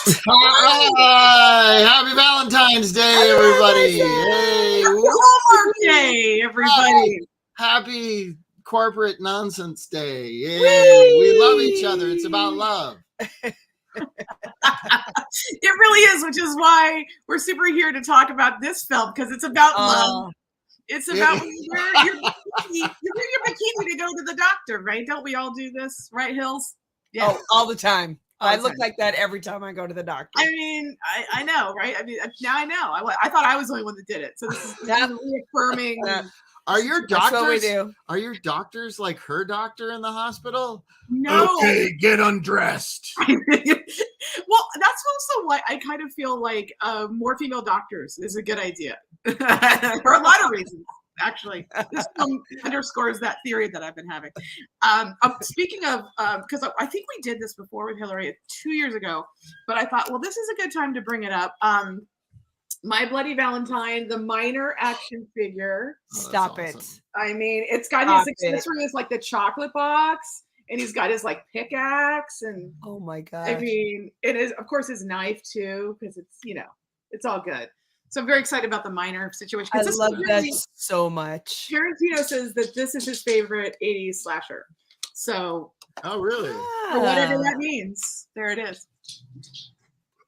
Hi, happy Valentine's Day, everybody. Hey, Hallmark Day, everybody. happy corporate nonsense day. Yay. We love each other. It's about love. It really is, which is why we're super here to talk about this film, because it's about love. It's about when you wear your bikini to go to the doctor, right? Don't we all do this, right, Hills? Yeah. Oh, all the time. I look like that every time I go to the doctor. I mean, I know, right? I mean, now I know. I thought I was the only one that did it. So this is reaffirming. Are your doctors? That's what we do. Are your doctors like her doctor in the hospital? No. Okay, get undressed. Well, that's also why I kind of feel like more female doctors is a good idea for a lot of reasons. Actually, this film underscores that theory that I've been having. Speaking of, because I think we did this before with Hillary 2 years ago, but I thought, well, this is a good time to bring it up. My Bloody Valentine, the minor action figure. Stop awesome. it. I mean, it's got his accessory is like the chocolate box, and he's got his like pickaxe, and oh my god. I mean, it is of course his knife too, because it's it's all good. So I'm very excited about the minor situation. I love that so much. Tarantino says that this is his favorite 80s slasher. So, oh really? For whatever that means, there it is.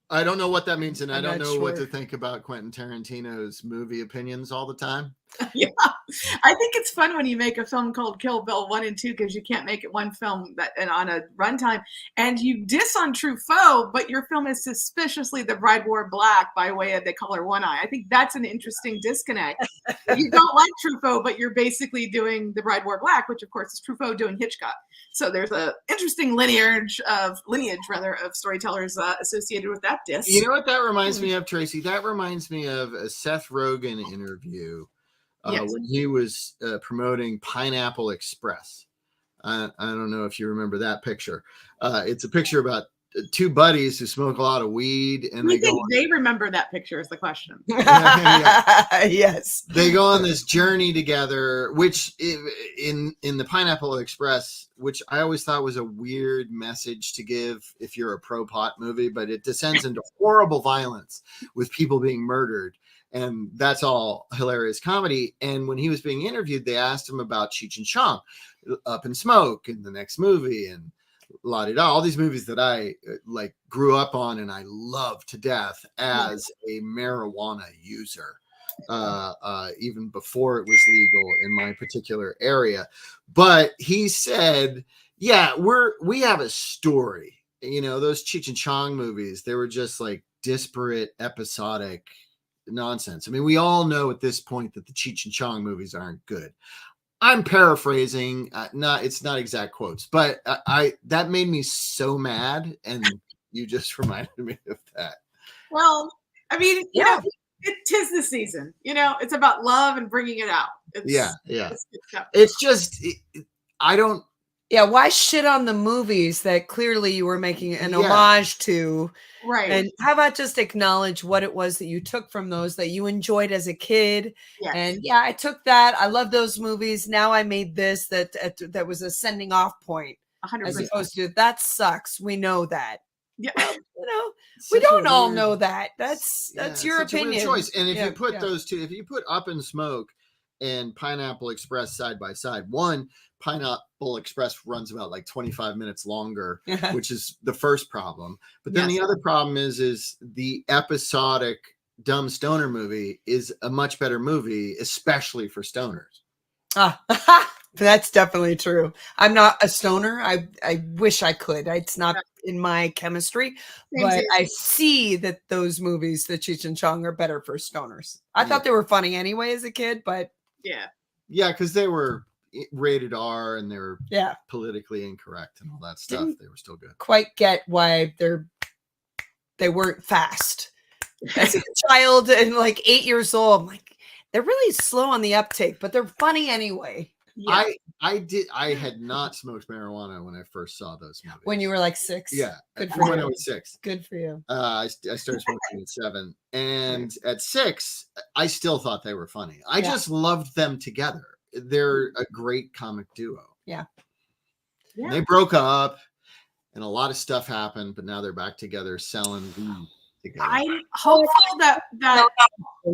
I don't know what that means, and I don't know what sure. to think about Quentin Tarantino's movie opinions all the time. Yeah, I think it's fun when you make a film called Kill Bill 1 and 2, because you can't make it one film and on a runtime, and you diss on Truffaut, but your film is suspiciously The Bride Wore Black by way of The Color One Eye. I think that's an interesting disconnect. You don't like Truffaut, but you're basically doing The Bride Wore Black, which of course is Truffaut doing Hitchcock. So there's a interesting lineage of storytellers associated with that diss. You know what that reminds me of, Tracy? That reminds me of a Seth Rogen interview. Yes. When he was promoting Pineapple Express. I don't know if you remember that picture. It's a picture about two buddies who smoke a lot of weed, and they remember that picture is the question. Yes, they go on this journey together, which in the Pineapple Express, which I always thought was a weird message to give if you're a pro-pot movie, but it descends into horrible violence with people being murdered. And that's all hilarious comedy. And when he was being interviewed, they asked him about Cheech and Chong, Up in Smoke, and the next movie, and la-di-da, all these movies that I like grew up on and I love to death as a marijuana user, even before it was legal in my particular area. But he said, yeah, we have a story. You know, those Cheech and Chong movies, they were just like disparate, episodic nonsense. I mean, we all know at this point that the Cheech and Chong movies aren't good. I'm paraphrasing, it's not exact quotes, but that made me so mad, and you just reminded me of that. Well, I mean, you know, it 'tis the season. You know, it's about love and bringing it out. It's just I don't. Yeah, why shit on the movies that clearly you were making an homage to? Right. And how about just acknowledge what it was that you took from those that you enjoyed as a kid? Yes. And yeah, I took that. I love those movies. Now I made this that was a sending off point. 100%. As opposed to that sucks. We know that. Yeah. Well, you know, we don't all know that. That's your opinion. Choice. And if you put those two, if you put Up in Smoke and Pineapple Express side by side, one, Pineapple Express runs about like 25 minutes longer, which is the first problem. But then the other problem is the episodic dumb stoner movie is a much better movie, especially for stoners. That's definitely true. I'm not a stoner. I wish I could. It's not in my chemistry, but I see that those movies, the Cheech and Chong, are better for stoners. I thought they were funny anyway as a kid, but yeah, because they were rated R and they were politically incorrect and all that stuff. They were still good. Quite get why they weren't fast. As a child and like 8 years old, I'm like, they're really slow on the uptake, but they're funny anyway. Yeah. I had not smoked marijuana when I first saw those movies. When you were like 6? Yeah. Good for you. When I was 6. Good for you. I started smoking at 7. And at 6, I still thought they were funny. I just loved them together. They're a great comic duo. Yeah. They broke up. and a lot of stuff happened, but now they're back together selling weed together. I'm hopeful that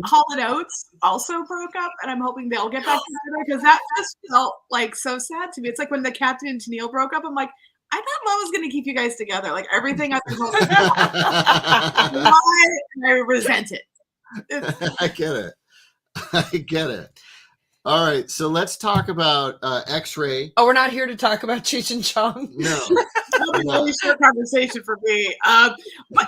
Hall & Oates also broke up, and I'm hoping they'll get back together, because that just felt like so sad to me. It's like when the Captain and Tennille broke up. I'm like, I thought love was going to keep you guys together. Like everything I've been hoping for. I resent it. I get it. I get it. All right, so let's talk about X-Ray. Oh, we're not here to talk about Cheech and Chong. No. That was a really short conversation for me. But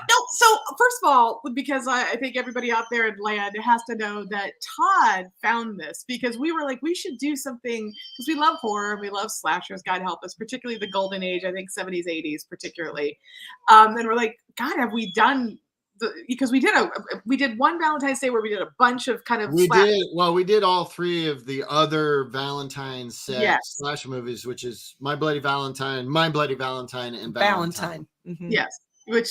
no, so first of all, because I think everybody out there in land has to know that Todd found this, because we were like, we should do something, because we love horror and we love slashers, God help us, particularly the golden age, I think 70s, 80s particularly. And we're like, God, have we done... because we did one Valentine's Day where we did a bunch of kind of we did all three of the other Valentine's slash movies, which is My Bloody Valentine, and Valentine. Mm-hmm. Yes, which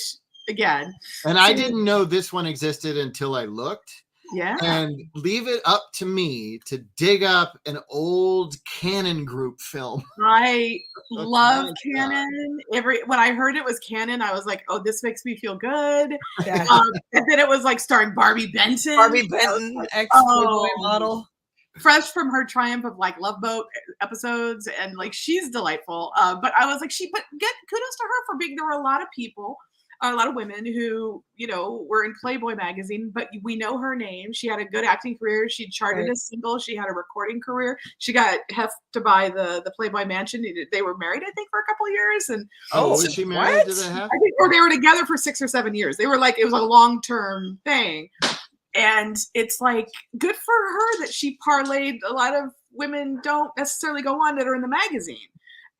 again, and I didn't know this one existed until I looked. Yeah. And leave it up to me to dig up an old Cannon Group film. I love Cannon. When I heard it was Cannon, I was like, oh, this makes me feel good. Yeah. And then it was like starring Barbie Benton. Ex-Playboy model. Fresh from her triumph of like Love Boat episodes, and like she's delightful. But I was like, kudos to her for being. There were a lot of people, a lot of women who, were in Playboy magazine, but we know her name. She had a good acting career. She charted a single. She had a recording career. She got heft to buy the Playboy Mansion. They were married, I think, for a couple of years. And was she married to the heft? I think, or they were together for 6 or 7 years. They were like, it was a long-term thing. And it's like, good for her that she parlayed. A lot of women don't necessarily go on that are in the magazine.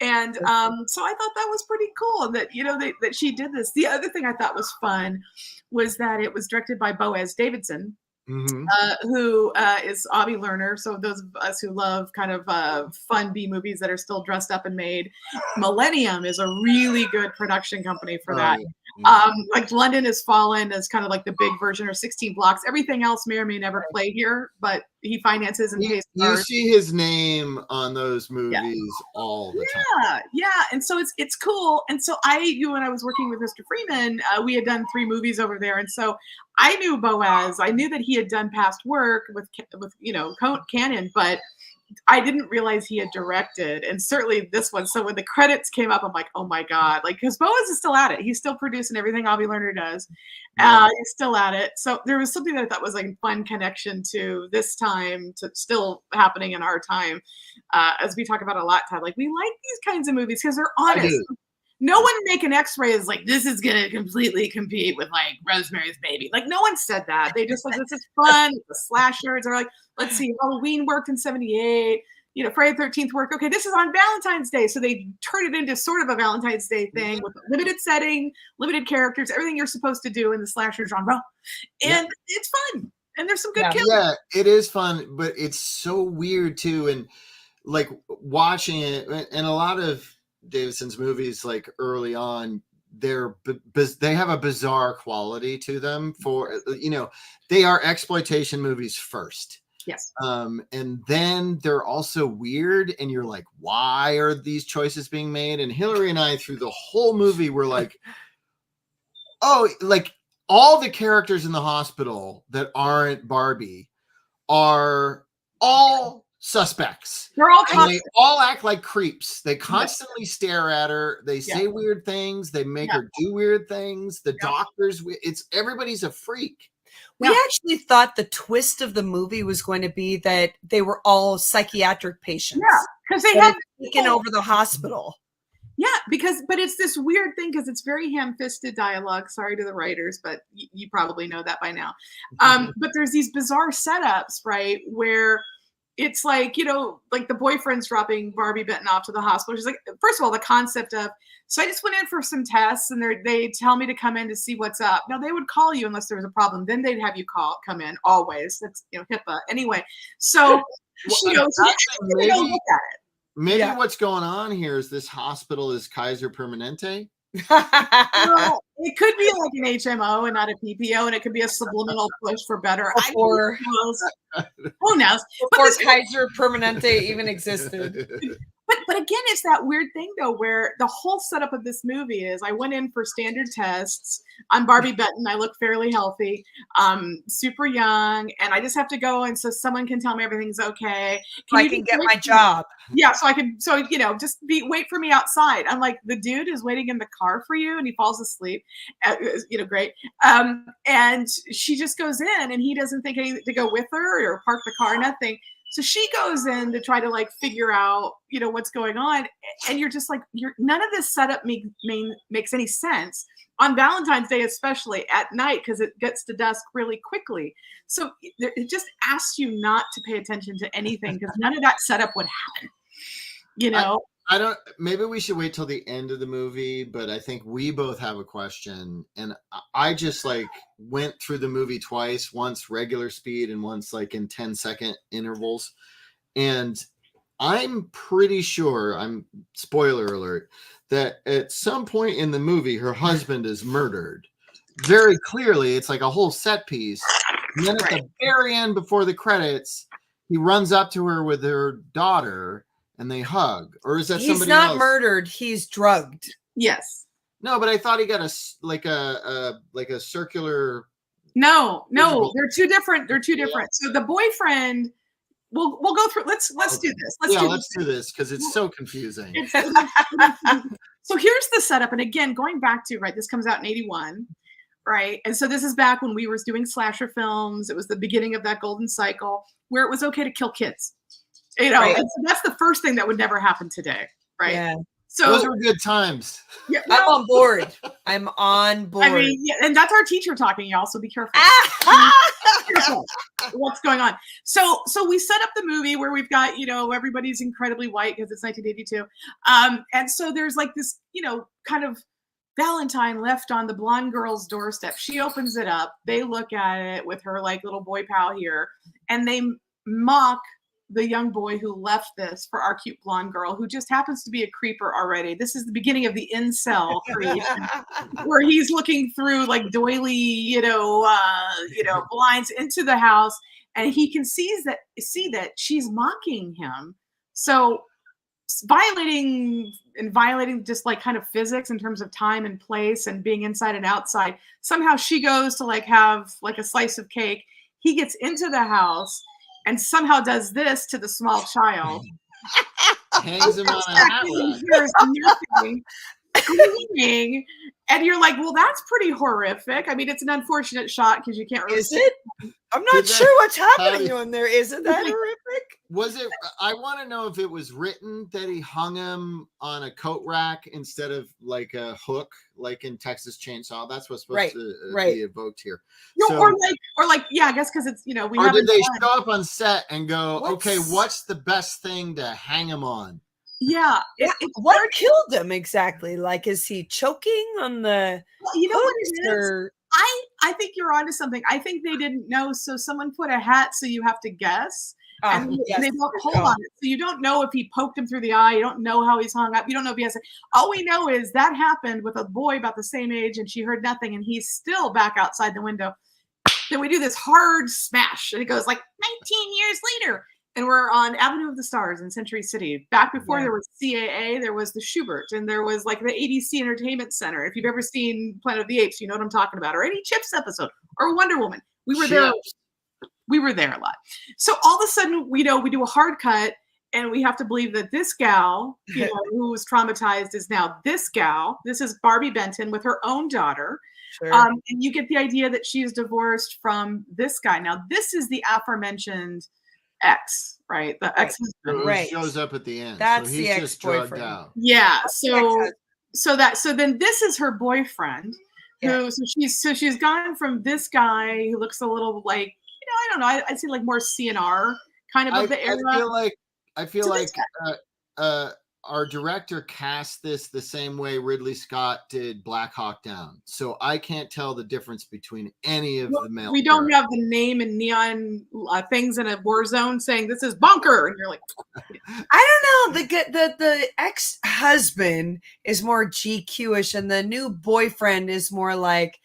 And so I thought that was pretty cool that, that she did this. The other thing I thought was fun was that it was directed by Boaz Davidson, who is Avi Lerner. So those of us who love kind of fun B movies that are still dressed up and made, Millennium is a really good production company for that. Like London Has Fallen is kind of like the big version, or 16 Blocks. Everything else may or may never play here, but he finances and pays. You see his name on those movies all the time. Yeah. And so it's cool. And so when I was working with Mr. Freeman, we had done 3 movies over there. And so I knew Boaz. I knew that he had done past work with Cannon, but I didn't realize he had directed, and certainly this one. So when the credits came up, I'm like, oh my God, like, because Boaz is still at it. He's still producing everything Avi Lerner does. He's still at it. So there was something that I thought was like a fun connection to this time, to still happening in our time. As we talk about a lot, Todd, like, we like these kinds of movies because they're honest. No one making X-Ray is like, this is going to completely compete with like Rosemary's Baby. Like, no one said that. They just like, this is fun. The slashers are like, let's see, Halloween worked in 78. Friday the 13th worked. Okay, this is on Valentine's Day. So they turned it into sort of a Valentine's Day thing with limited setting, limited characters, everything you're supposed to do in the slasher genre. And it's fun. And there's some good kills. Yeah, it is fun, but it's so weird too. And like watching it, and a lot of Davidson's movies, like early on, they have a bizarre quality to them. For they are exploitation movies first. Yes. And then they're also weird, and you're like, why are these choices being made? And Hillary and I, through the whole movie, were like, oh, like all the characters in the hospital that aren't Barbie are all suspects. They're all they all act like creeps. They constantly stare at her. They say weird things. They make her do weird things. The doctors, everybody's a freak. We actually thought the twist of the movie was going to be that they were all psychiatric patients. Yeah, because they had taken over the hospital. Yeah, but it's this weird thing because it's very ham-fisted dialogue. Sorry to the writers, but you probably know that by now. But there's these bizarre setups, right, where it's like, like the boyfriend's dropping Barbie Benton off to the hospital. She's like, first of all, the concept of, so I just went in for some tests and they tell me to come in to see what's up. Now they would call you unless there was a problem. Then they'd have you come in always. That's, HIPAA. Anyway, so she goes, maybe, look at it. Maybe what's going on here is this hospital is Kaiser Permanente. Well, it could be like an HMO and not a PPO, and it could be a subliminal push for better. Or who knows? Before Kaiser Permanente even existed. But again, it's that weird thing though, where the whole setup of this movie is I went in for standard tests. I'm Barbie Benton. I look fairly healthy, super young, and I just have to go and so someone can tell me everything's okay. So I can get my job. Yeah, so I can, so just wait for me outside. I'm like, the dude is waiting in the car for you, and he falls asleep. Great. And she just goes in, and he doesn't think anything to go with her or park the car, nothing. So she goes in to try to like figure out, what's going on. And you're just like, none of this setup makes any sense on Valentine's Day, especially at night, because it gets to dusk really quickly. So it just asks you not to pay attention to anything because none of that setup would happen. I don't, maybe we should wait till the end of the movie, but I think we both have a question. And I just like went through the movie twice, once regular speed and once like in 10-second intervals. And I'm pretty sure, spoiler alert, that at some point in the movie, her husband is murdered. Very clearly, it's like a whole set piece. And then at the very end, before the credits, he runs up to her with her daughter and they hug. Or is that somebody else? He's not murdered. He's drugged. Yes. No, but I thought he got a circular. No, they're two different. So the boyfriend, we'll go through. Let's do this. Let's do this because it's so confusing. So here's the setup, and again, going back to this comes out in 1981. Right. And so this is back when we were doing slasher films. It was the beginning of that golden cycle where it was okay to kill kids. Right. And so that's the first thing that would never happen today. Right. Yeah. So those were good times. Yeah, I'm on board. I'm on board. I mean, yeah, and that's our teacher talking, y'all. So be careful. What's going on? So we set up the movie where we've got, everybody's incredibly white because it's 1982. And so there's like this, kind of Valentine left on the blonde girl's doorstep. She opens it up. They look at it with her like little boy pal here, and they mock the young boy who left this for our cute blonde girl who just happens to be a creeper already. This is the beginning of the incel creation where he's looking through like doily, blinds into the house, and he can see that she's mocking him. So violating just like kind of physics in terms of time and place and being inside and outside. Somehow she goes to like have like a slice of cake. He gets into the house and somehow does this to the small child. Hangs him on a hat rack. Screaming, and you're like, well, that's pretty horrific. I mean, it's an unfortunate shot because you can't really. Is it? I'm not sure what's happening on there. Isn't that horrific? Was it? I want to know if it was written that he hung him on a coat rack instead of like a hook, like in Texas Chainsaw. That's what's supposed to be evoked here. No, so, or like, yeah, I guess because it's we. Or did they show up on set and go, okay, what's the best thing to hang him on? Yeah. What killed him exactly? Like, is he choking on the? Well, you know what it is? I think you're onto something. I think they didn't know, so someone put a hat, so you have to guess. And they don't hold on it. So you don't know if he poked him through the eye. You don't know how he's hung up. You don't know if he has. All we know is that happened with a boy about the same age, and she heard nothing, and he's still back outside the window. Then we do this hard smash, and it goes like 19 years later. And we're on Avenue of the Stars in Century City. Back before there was CAA, there was the Schubert, and there was like the ADC Entertainment Center. If you've ever seen Planet of the Apes, you know what I'm talking about, or any Chips episode, or Wonder Woman. We were there. We were there a lot. So all of a sudden, we do a hard cut, and we have to believe that this gal, who was traumatized, is now this gal. This is Barbie Benton with her own daughter. Sure. And you get the idea that she is divorced from this guy. Now, this is the aforementioned ex, right? The ex-husband shows up at the end. That's so he's the just drugged ex-boyfriend. out. Yeah. So then this is her boyfriend. Who she's gone from this guy who looks a little like I don't know. I'd say like more CNR kind of the era. I feel like our director cast this the same way Ridley Scott did Black Hawk Down. So I can't tell the difference between any of the male. We don't have the name and neon things in a war zone saying this is bunker. And you're like, I don't know. The ex-husband is more GQ-ish and the new boyfriend is more like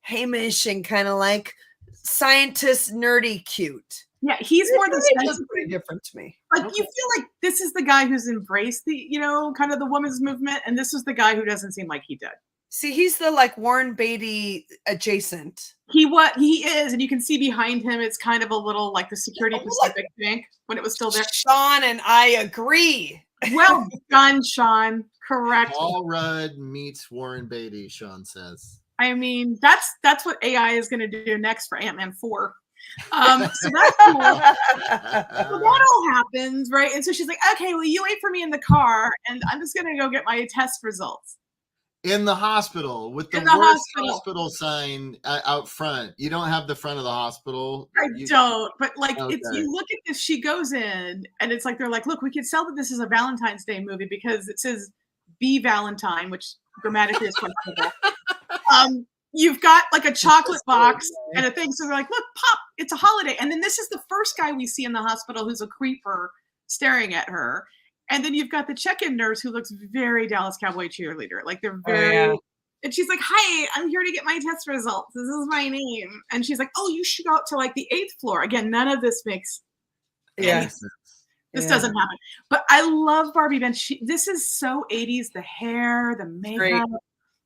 Hamish and kind of like scientist nerdy cute. Yeah, he's more the sensitive. Pretty different to me. Like you feel like this is the guy who's embraced the, kind of the women's movement, and this is the guy who doesn't seem like he did. See, he's the like Warren Beatty adjacent. He is, and you can see behind him. It's kind of a little like the Security Pacific Bank when it was still there. Sean and I agree. Well done, Sean. Correct. Paul Rudd meets Warren Beatty. Sean says. I mean, that's what AI is going to do next for Ant-Man 4. So that's cool. So that all happens, right? And so she's like, okay, well, you wait for me in the car, and I'm just going to go get my test results. In the hospital with the worst hospital sign out front. You don't have the front of the hospital. I don't, but like it's you look at this, she goes in and it's like they're like, look, we could sell that this is a Valentine's Day movie because it says be Valentine, which grammatically is questionable. You've got like a chocolate box and a thing. So they're like, look, pop, it's a holiday. And then this is the first guy we see in the hospital who's a creeper staring at her. And then you've got the check-in nurse who looks very Dallas Cowboy cheerleader. Like they're very, and she's like, hi, I'm here to get my test results. This is my name. And she's like, oh, you should go out to like the 8th floor. Again, none of this makes any sense. This doesn't happen. But I love Barbie Bench. This is so 80s, the hair, the makeup,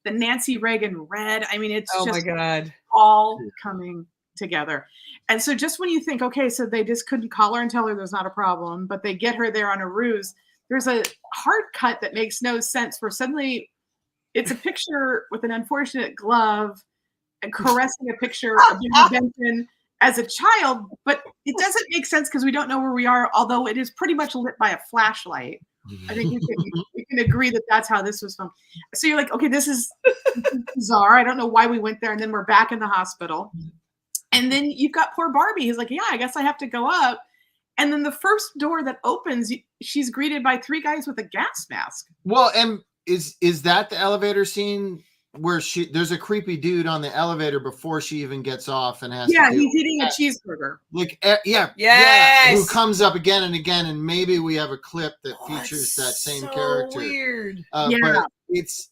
the Nancy Reagan red. I mean, it's just my God. all coming together. And so just when you think, okay, so they just couldn't call her and tell her there's not a problem, but they get her there on a ruse. There's a hard cut that makes no sense where suddenly it's a picture with an unfortunate glove and caressing a picture of Judy Benton as a child, but it doesn't make sense because we don't know where we are, although it is pretty much lit by a flashlight. I think we can agree that that's how this was filmed. So you're like, okay, this is bizarre. I don't know why we went there. And then we're back in the hospital. And then you've got poor Barbie who's like, yeah, I guess I have to go up. And then the first door that opens, she's greeted by 3 guys with a gas mask. Well, and is that the elevator scene where there's a creepy dude on the elevator before she even gets off and has to he's eating a cheeseburger. Like yes, who comes up again and again, and maybe we have a clip that features that same character. Weird. But he's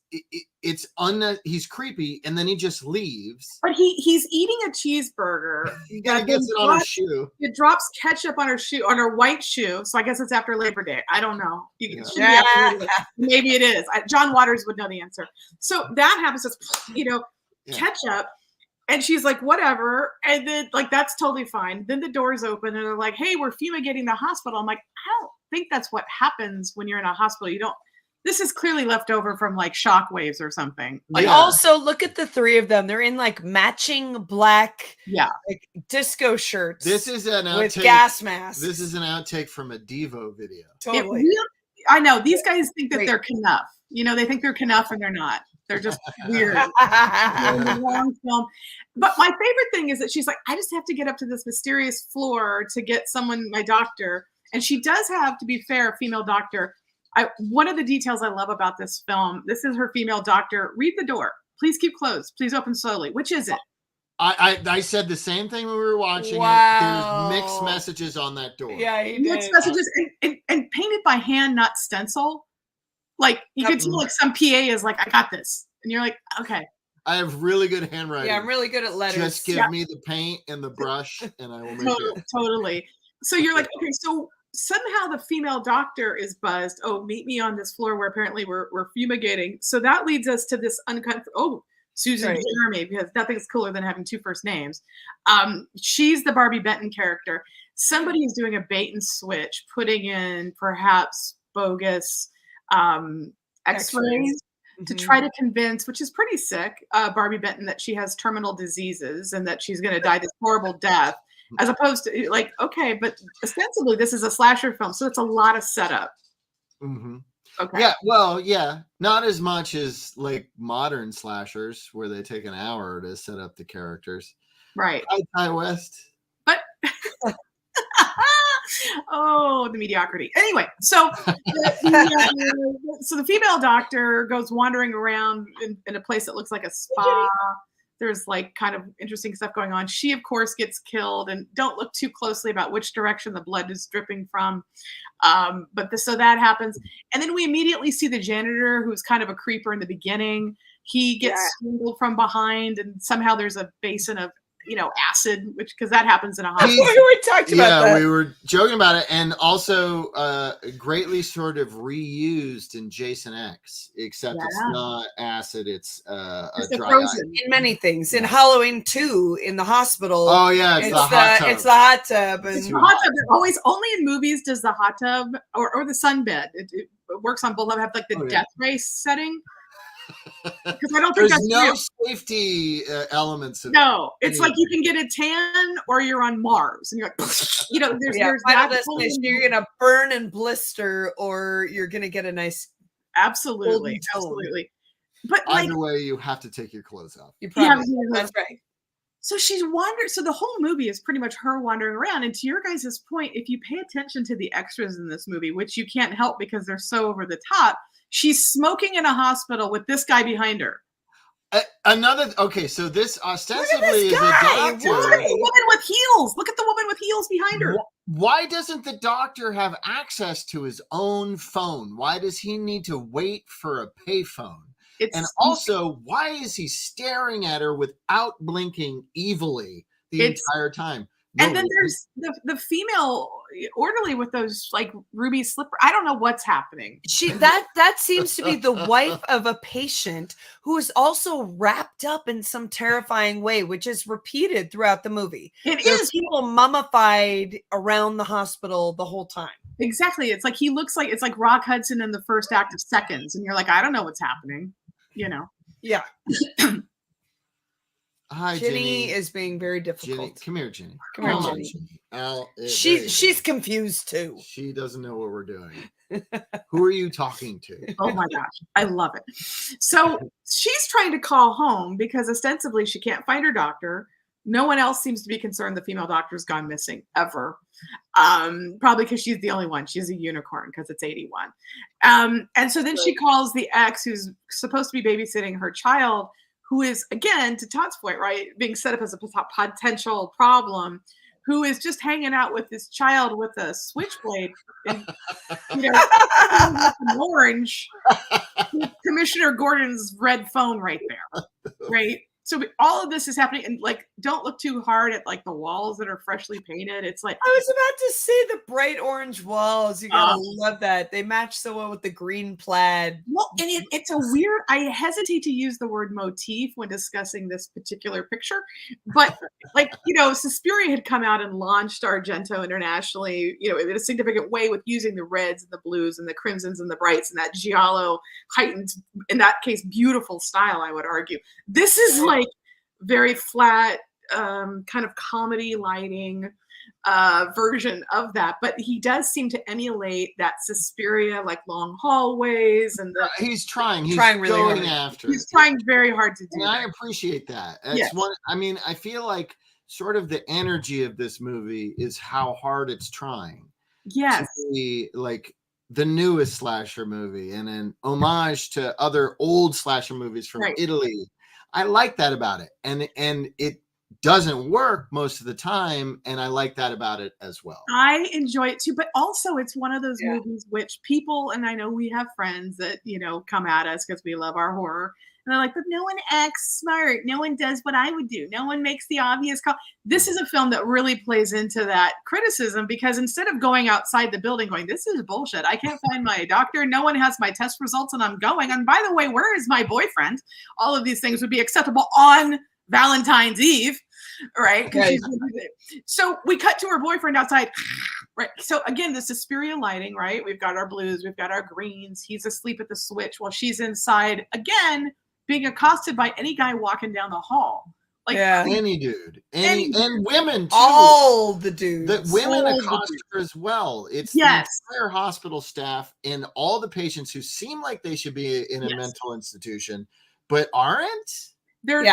creepy, and then he just leaves. But he's eating a cheeseburger. He gets it on her shoe. It drops ketchup on her shoe, on her white shoe. So I guess it's after Labor Day. I don't know. Maybe it is. John Waters would know the answer. So that happens. Ketchup. And she's like, whatever. And then like, that's totally fine. Then the doors open and they're like, hey, we're fumigating the hospital. I'm like, I don't think that's what happens when you're in a hospital. This is clearly left over from like shockwaves or something. Like, also look at the 3 of them. They're in like matching black like disco shirts. This is an outtake with gas masks. This is an outtake from a Devo video. Totally. I know. These guys think that they're Knuff. They think they're Knuff and they're not. They're just weird. The wrong film. But my favorite thing is that she's like, I just have to get up to this mysterious floor to get my doctor. And she does have, to be fair, a female doctor. One of the details I love about this film, this is her female doctor. Read the door. Please keep closed. Please open slowly. Which is it? I said the same thing when we were watching it. There's mixed messages on that door. Yeah, he mixed messages and painted by hand, not stencil. Like you could tell, like some PA is like, I got this, and you're like, okay. I have really good handwriting. Yeah, I'm really good at letters. Just give me the paint and the brush, and I will make it. Totally. So you're like, okay, so somehow the female doctor is buzzed. Oh, meet me on this floor where apparently we're fumigating. So that leads us to this Susan Jeremy, because nothing's cooler than having 2 first names. She's the Barbie Benton character. Somebody is doing a bait and switch, putting in perhaps bogus x-rays to try to convince, which is pretty sick, Barbie Benton that she has terminal diseases and that she's going to die this horrible death, as opposed to like, okay, but ostensibly this is a slasher film, so it's a lot of setup. Mm-hmm. Okay. Yeah, well, not as much as like modern slashers where they take an hour to set up the characters. Right. Hi, West. But the mediocrity. Anyway, so the female doctor goes wandering around in a place that looks like a spa. There's like kind of interesting stuff going on. She, of course, gets killed, and don't look too closely about which direction the blood is dripping from. So that happens. And then we immediately see the janitor, who's kind of a creeper in the beginning. He gets swindled from behind, and somehow there's a basin of acid, because that happens in a hospital. We talked about that. We were joking about it, and also greatly sort of reused in Jason X, except it's not acid; it's a dry ice. In many things. In Halloween 2, in the hospital. Oh yeah, it's the hot tub. It's the hot tub. It's the hot tub. Always only in movies does the hot tub or the sunbed. It works on both. I have like the death race setting. Because I don't think there's no real. Safety elements. No, it's like you can get a tan or you're on Mars, and you're like, there's that. You're gonna burn and blister, or you're gonna get a nice. Absolutely. But either way, you have to take your clothes off. You probably that's right. So she's wandering. So the whole movie is pretty much her wandering around. And to your guys' point, if you pay attention to the extras in this movie, which you can't help because they're so over the top, she's smoking in a hospital with this guy behind her. So this ostensibly is a doctor. Look at the woman with heels. Look at the woman with heels behind her. Why doesn't the doctor have access to his own phone? Why does he need to wait for a payphone? And also, why is he staring at her without blinking evilly the entire time? And then there's the female orderly with those like ruby slipper. I don't know what's happening. That seems to be the wife of a patient who is also wrapped up in some terrifying way, which is repeated throughout the movie. There's people mummified around the hospital the whole time. Exactly. It's like it's like Rock Hudson in the first act of Seconds, and you're like, I don't know what's happening. Yeah. Hi, Ginny is being very difficult. Ginny, come here, Ginny. Come here, Ginny. She's confused too. She doesn't know what we're doing. Who are you talking to? Oh my gosh, I love it. So she's trying to call home because ostensibly she can't find her doctor. No one else seems to be concerned the female doctor's gone missing ever. Probably because she's the only one. She's a unicorn because it's 81. And so then she calls the ex who's supposed to be babysitting her child, who is, again, to Todd's point, right, being set up as a potential problem, who is just hanging out with this child with a switchblade and, orange, Commissioner Gordon's red phone right there, right? So all of this is happening, and like, don't look too hard at like the walls that are freshly painted. It's like I was about to say the bright orange walls. You gotta love that. They match so well with the green plaid. Well, and it's a weird. I hesitate to use the word motif when discussing this particular picture, but like Suspiria had come out and launched Argento internationally, in a significant way with using the reds and the blues and the crimsons and the brights and that giallo heightened, in that case, beautiful style. I would argue this is like very flat, kind of comedy lighting version of that, but he does seem to emulate that Suspiria, like long hallways, and he's trying really hard. He's trying very hard to do. And I appreciate that. It's one. I mean, I feel like sort of the energy of this movie is how hard it's trying. Yes, to be like the newest slasher movie and an homage to other old slasher movies from Italy. I like that about it, and it doesn't work most of the time, and I like that about it as well. I enjoy it too, but also it's one of those movies which people, and I know we have friends that come at us because we love our horror, and they're like, but no one acts smart, no one does what I would do, no one makes the obvious call. This is a film that really plays into that criticism, because instead of going outside the building going, this is bullshit, I can't find my doctor, no one has my test results, and I'm going, and by the way, where is my boyfriend? All of these things would be acceptable on Valentine's Eve, right? So we cut to her boyfriend outside, right? So again, the Suspiria lighting, right? We've got our blues, we've got our greens. He's asleep at the switch while she's inside, again, being accosted by any guy walking down the hall. Like any dude, and women too. All the dudes. The women accost her as well. It's the entire hospital staff and all the patients who seem like they should be in a mental institution, but aren't. They're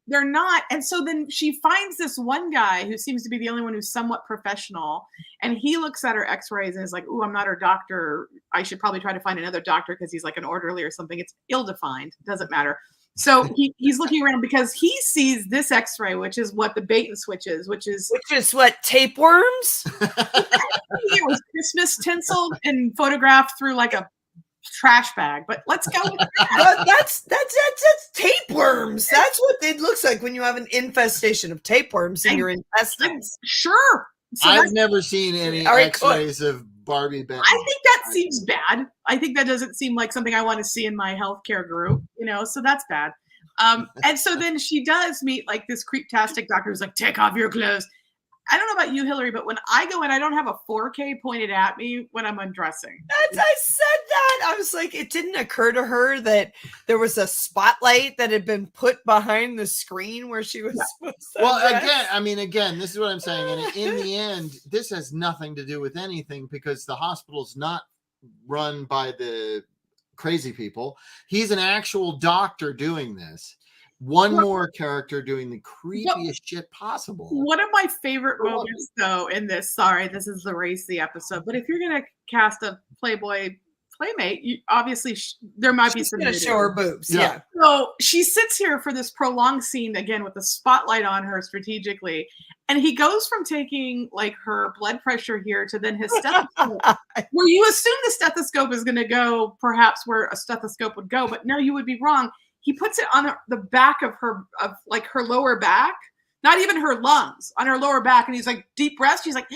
not. And so then she finds this one guy who seems to be the only one who's somewhat professional. And he looks at her x-rays and is like, ooh, I'm not her doctor. I should probably try to find another doctor because he's like an orderly or something. It's ill-defined. Doesn't matter. So he's looking around because he sees this x-ray, which is what the bait and switch is, which is what, tapeworms? It was Christmas tinsel and photographed through like a trash bag. But let's go with that. That's tapeworms. That's what it looks like when you have an infestation of tapeworms in your intestines. Sure. So I've never seen any X-rays of Barbie Benton. I think that seems bad. I think that doesn't seem like something I want to see in my healthcare group, so that's bad. And so then she does meet like this creep-tastic doctor who's like, take off your clothes. I don't know about you, Hillary, but when I go in, I don't have a 4K pointed at me when I'm undressing. I said that. I was like, it didn't occur to her that there was a spotlight that had been put behind the screen where she was supposed to Well, again, this is what I'm saying. And in the end, this has nothing to do with anything because the hospital's not run by the crazy people. He's an actual doctor doing this. One more character doing the creepiest shit possible. One of my favorite moments, though, in this, sorry, this is the racy episode, but if you're going to cast a Playboy playmate, obviously there might be some. She's going to show her boobs, yeah. So she sits here for this prolonged scene, again, with the spotlight on her strategically, and he goes from taking, like, her blood pressure here to then his stethoscope, where you assume the stethoscope is going to go perhaps where a stethoscope would go, but no, you would be wrong. He puts it on the back of her lower back, not even her lungs, on her lower back. And he's like, deep breath. She's like,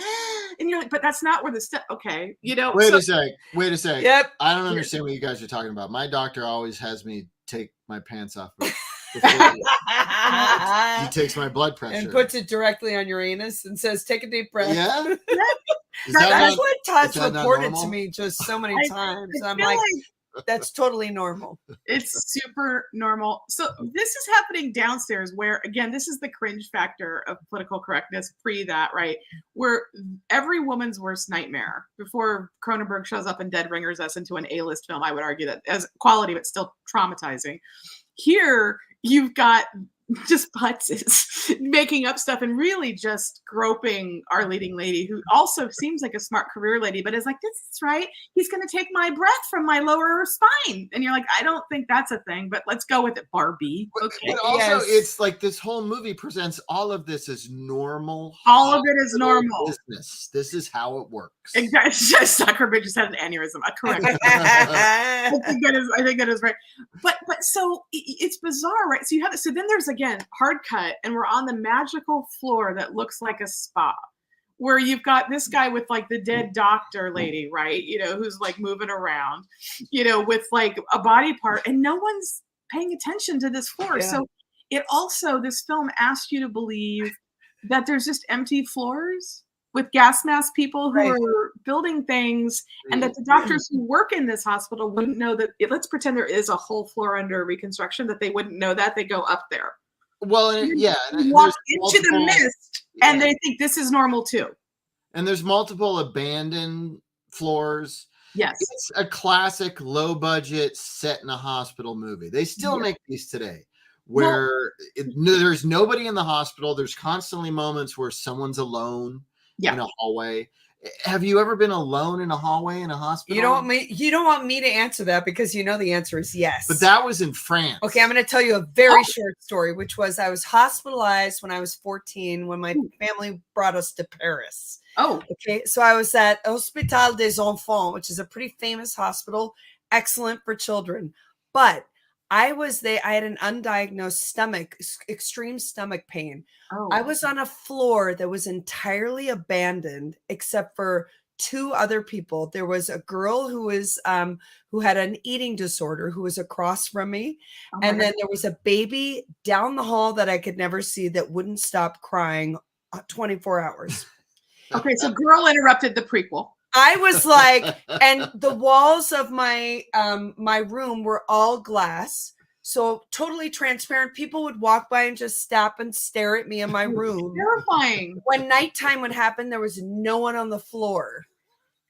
and you're like, but that's not where the step. Okay. Wait a sec. Yep. I don't understand what you guys are talking about. My doctor always has me take my pants off before he takes my blood pressure. And puts it directly on your anus and says, take a deep breath. Yeah. That's what Todd's reported to me just so many times. I'm like, that's totally normal. It's super normal. So this is happening downstairs where, again, this is the cringe factor of political correctness pre that, right? Where every woman's worst nightmare before Cronenberg shows up and dead ringers us into an A-list film. I would argue that as quality, but still traumatizing. Here, you've got just putzes making up stuff and really just groping our leading lady, who also seems like a smart career lady, but is like, this is right. He's going to take my breath from my lower spine. And you're like, I don't think that's a thing, but let's go with it, Barbie. Okay. But also, it's like this whole movie presents all of this as normal. All of it is normal. Business. This is how it works. Exactly. Zuckerberg just had an aneurysm. Correct. I think that is right. But so it's bizarre, right? So you have it. So then there's again hard cut, and we're on the magical floor that looks like a spa, where you've got this guy with like the dead doctor lady, right? Who's like moving around, with like a body part, and no one's paying attention to this floor. Yeah. So this film asks you to believe that there's just empty floors with gas mask people who are building things, and that the doctors who work in this hospital wouldn't know that. Let's pretend there is a whole floor under reconstruction, that they wouldn't know that. They go up there. Well, walk into the mist, and they think this is normal too. And there's multiple abandoned floors. Yes, it's a classic low budget set in a hospital movie. They still make these today, where there's nobody in the hospital. There's constantly moments where someone's alone in a hallway. Have you ever been alone in a hallway in a hospital? You don't want me to answer that because the answer is yes. But that was in France. Okay, I'm going to tell you a very short story, which was I was hospitalized when I was 14 when my family brought us to Paris. Oh. Okay, so I was at Hôpital des Enfants, which is a pretty famous hospital, excellent for children. But I was there. I had an undiagnosed extreme stomach pain. Oh. I was on a floor that was entirely abandoned except for two other people. There was a girl who had an eating disorder who was across from me. And then there was a baby down the hall that I could never see that wouldn't stop crying 24 hours. Okay, so girl interrupted the prequel. I was like, and the walls of my my room were all glass, so totally transparent. People would walk by and just stop and stare at me in my room. Terrifying. When nighttime would happen, there was no one on the floor,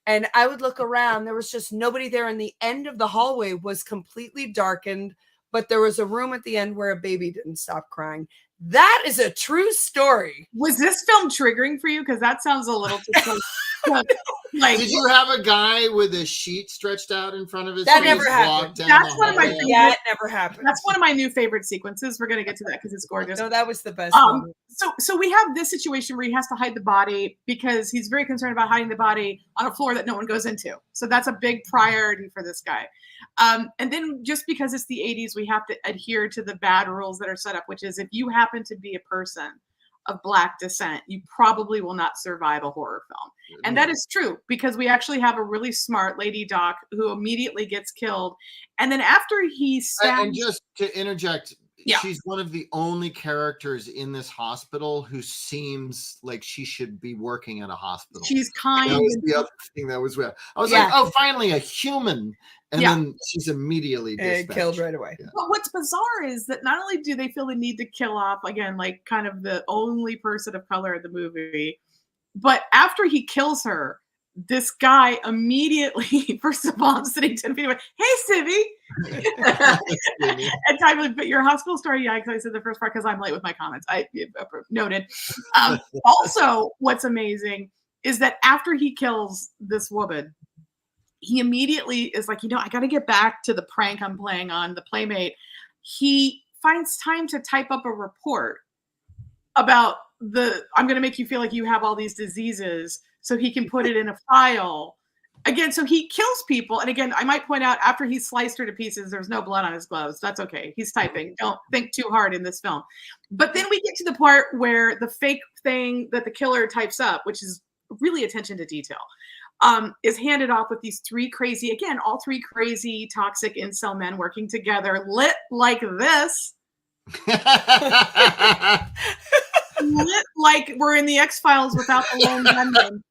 and I would look around. There was just nobody there, and the end of the hallway was completely darkened. But there was a room at the end where a baby didn't stop crying. That is a true story. Was this film triggering for you? Because that sounds a little too close. Like, did you have a guy with a sheet stretched out in front of his That face? never happened. Walk down That's the one of my hallway? favorite- Yeah, it never happened. that's one of my new favorite sequences. We're gonna get to that because it's gorgeous. No, that was the best one. So we have this situation where he has to hide the body because he's very concerned about hiding the body on a floor that no one goes into. So that's a big priority for this guy. And then just because it's the 80s, we have to adhere to the bad rules that are set up, which is if you happen to be a person of Black descent, you probably will not survive a horror film. And that is true because we actually have a really smart lady doc who immediately gets killed. And then after he stabs... And just to interject, Yeah. she's one of the only characters in this hospital who seems like she should be working at a hospital. She's kind. That was the other thing that was weird. I was like, oh, finally a human. And then she's immediately killed right away. Yeah. But what's bizarre is that not only do they feel the need to kill off, again, like kind of the only person of color in the movie, but after he kills her, this guy immediately, first of all, I'm sitting 10 feet away. Hey, Sivvy. And time, but your hospital story, yeah, because I said the first part because I'm late with my comments. I noted. Also, what's amazing is that after he kills this woman, he immediately is like, I got to get back to the prank I'm playing on the Playmate. He finds time to type up a report about I'm going to make you feel like you have all these diseases so he can put it in a file. Again, so he kills people. And again, I might point out after he sliced her to pieces, there's no blood on his gloves. That's okay. He's typing. Don't think too hard in this film. But then we get to the part where the fake thing that the killer types up, which is really attention to detail, is handed off with these all three crazy toxic incel men working together, lit like this. Lit like we're in the X-Files without the lone gunman.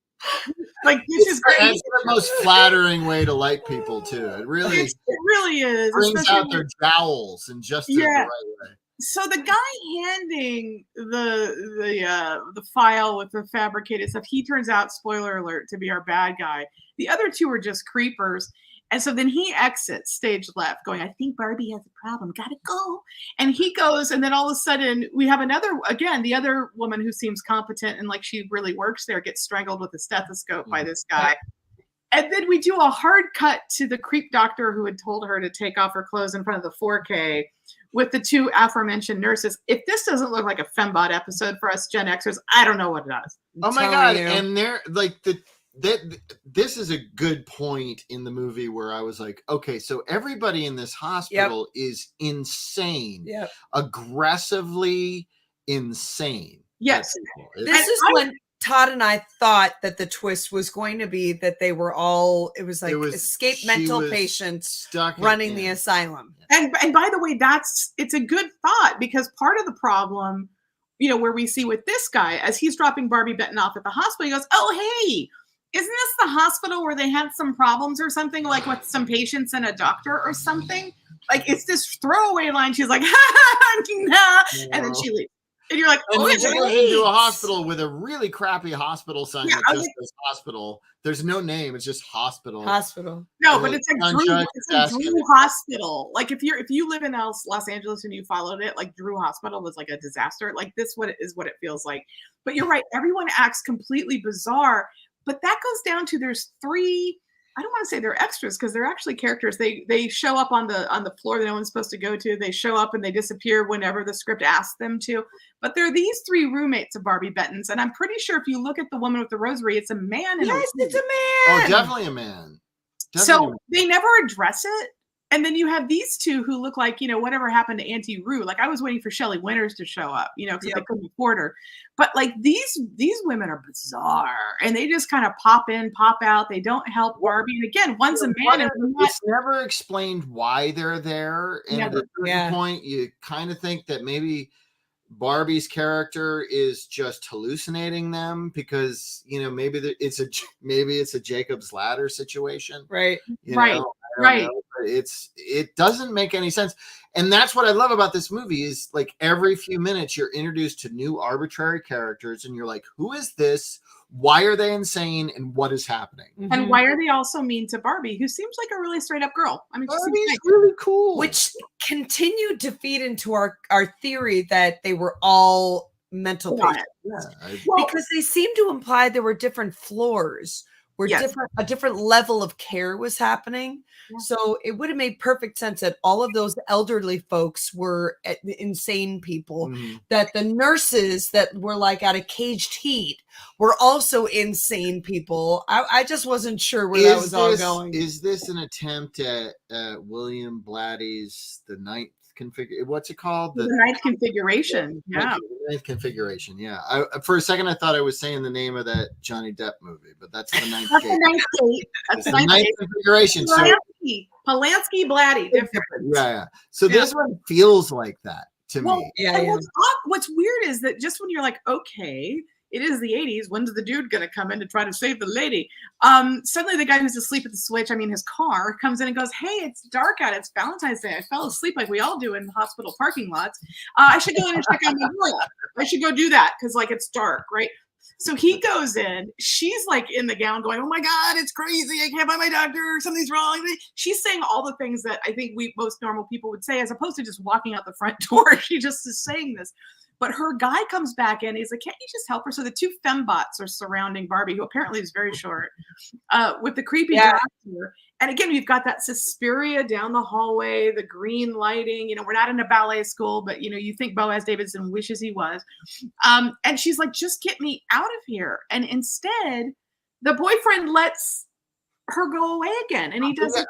Like, this is great. That's the most flattering way to like people too. It really is. Brings out their jowls in just the right way. So the guy handing the file with the fabricated stuff, he turns out, spoiler alert, to be our bad guy. The other two are just creepers. And so then he exits stage left going, I think Barbie has a problem. Gotta go. And he goes, and then all of a sudden we have the other woman who seems competent and like she really works there gets strangled with a stethoscope by this guy. And then we do a hard cut to the creep doctor who had told her to take off her clothes in front of the 4K with the two aforementioned nurses. If this doesn't look like a Fembot episode for us Gen Xers, I don't know what does. Oh my God. And they're like this is a good point in the movie where I was like, okay, so everybody in this hospital is insane, aggressively insane. Yes. This is when Todd and I thought that the twist was going to be that they were all, it was escaped mental patients running the asylum. And by the way, it's a good thought because part of the problem, where we see with this guy, as he's dropping Barbie Benton off at the hospital, he goes, oh, hey, isn't this the hospital where they had some problems or something, like with some patients and a doctor or something? Like, it's this throwaway line. She's like, nah, and then she leaves. And you're like, and he goes into a hospital with a really crappy hospital sign that just says hospital. There's no name. It's just hospital. No, but it's like Drew Hospital. Like if you live in Los Angeles and you followed it, like Drew Hospital was like a disaster. Like this is what it feels like. But you're right. Everyone acts completely bizarre. But that goes down to there's three. I don't want to say they're extras because they're actually characters. They show up on the floor that no one's supposed to go to. They show up and they disappear whenever the script asks them to. But they're these three roommates of Barbie Benton's, and I'm pretty sure if you look at the woman with the rosary, it's a man. Yes, it's a man. Oh, definitely a man. So they never address it. And then you have these two who look like, whatever happened to Auntie Rue. Like I was waiting for Shelley Winters to show up, because they couldn't afford her. But like these women are bizarre and they just kind of pop in, pop out. They don't help Barbie. And again, one's a man. And it's never explained why they're there. And at a certain point, you kind of think that maybe Barbie's character is just hallucinating them because, maybe it's a Jacob's Ladder situation. Right. Right. It doesn't make any sense. And that's what I love about this movie is like every few minutes you're introduced to new arbitrary characters and you're like, who is this? Why are they insane? And what is happening? And why are they all so mean to Barbie, who seems like a really straight up girl? I mean, Barbie's really cool. Which continued to feed into our theory that they were all mental patients. Yeah, Because they seem to imply there were different floors where a different level of care was happening. Yeah. So it would have made perfect sense that all of those elderly folks were insane people, that the nurses that were like at a caged heat were also insane people. I just wasn't sure where that was all going. Is this an attempt at William Blatty's The Ninth Configuration? What's it called? The Ninth Configuration. Yeah. The Ninth Configuration. Yeah. For a second, I thought I was saying the name of that Johnny Depp movie, but that's The Ninth Gate. The Ninth Gate. That's the Ninth Configuration. Polanski, Blatty, different. Yeah. So this one feels like that to me. Yeah. What's weird is that just when you're like, okay, it is the 80s. When's the dude going to come in to try to save the lady? Suddenly the guy who's asleep at the switch, his car, comes in and goes, hey, it's dark out. It's Valentine's Day. I fell asleep like we all do in hospital parking lots. I should go in and check on my boy. I should go do that because it's dark, right? So he goes in. She's like in the gown going, oh my God, it's crazy. I can't find my doctor. Something's wrong. She's saying all the things that I think most normal people would say, as opposed to just walking out the front door. She just is saying this. But her guy comes back in. He's like, can't you just help her? So the two fembots are surrounding Barbie, who apparently is very short, with the creepy doctor. And again, you've got that Suspiria down the hallway, the green lighting. We're not in a ballet school, but, you think Boaz Davidson wishes he was. And she's like, just get me out of here. And instead, the boyfriend lets her go away again, and he doesn't.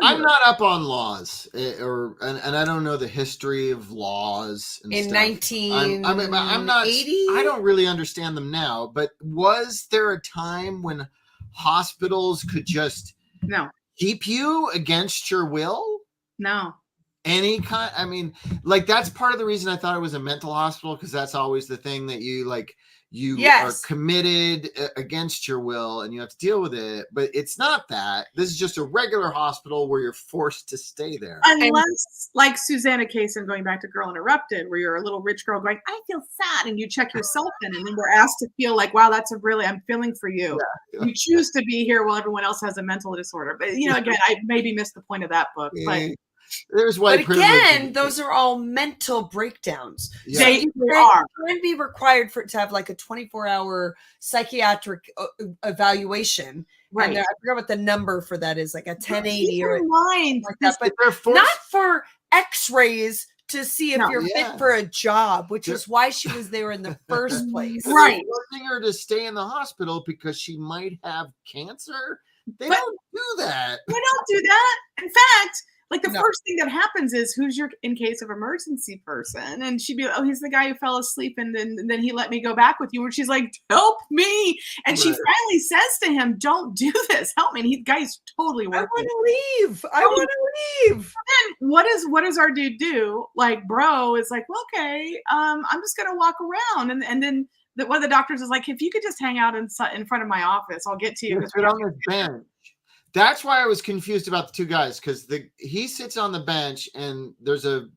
I'm not up on laws, and I don't know the history of laws and in stuff. 1980. I'm not. I don't really understand them now. But was there a time when hospitals could just keep you against your will? No. Any kind. That's part of the reason I thought it was a mental hospital, because that's always the thing that you like. You are committed against your will and you have to deal with it, but it's not that. This is just a regular hospital where you're forced to stay there. Unless, like Susanna Kaysen, going back to Girl Interrupted, where you're a little rich girl going, I feel sad, and you check yourself in, and then we're asked to feel like, wow, I'm feeling for you. Yeah. You choose to be here while everyone else has a mental disorder. But, again, I maybe missed the point of that book. But there's white privilege. Again, those are all mental breakdowns. Yeah. They are. Can be required to have like a 24-hour psychiatric evaluation. Right. And I forgot what the number for that is, like a 1080 or like that, but not for X-rays to see if you're fit for a job, which is why she was there in the first place. Right. Forcing her to stay in the hospital because she might have cancer. They don't do that. They don't do that. In fact, the first thing that happens is, who's your in case of emergency person? And she'd be like, oh, he's the guy who fell asleep and then he let me go back with you. And she's like, help me. And she finally says to him, don't do this. Help me. And the guy's totally working. I want to leave. And what does our dude do? Like, bro is like, well, okay, I'm just going to walk around. And then one of the doctors is like, if you could just hang out in front of my office, I'll get to you. Sit on this bench. That's why I was confused about the two guys, because he sits on the bench and there's a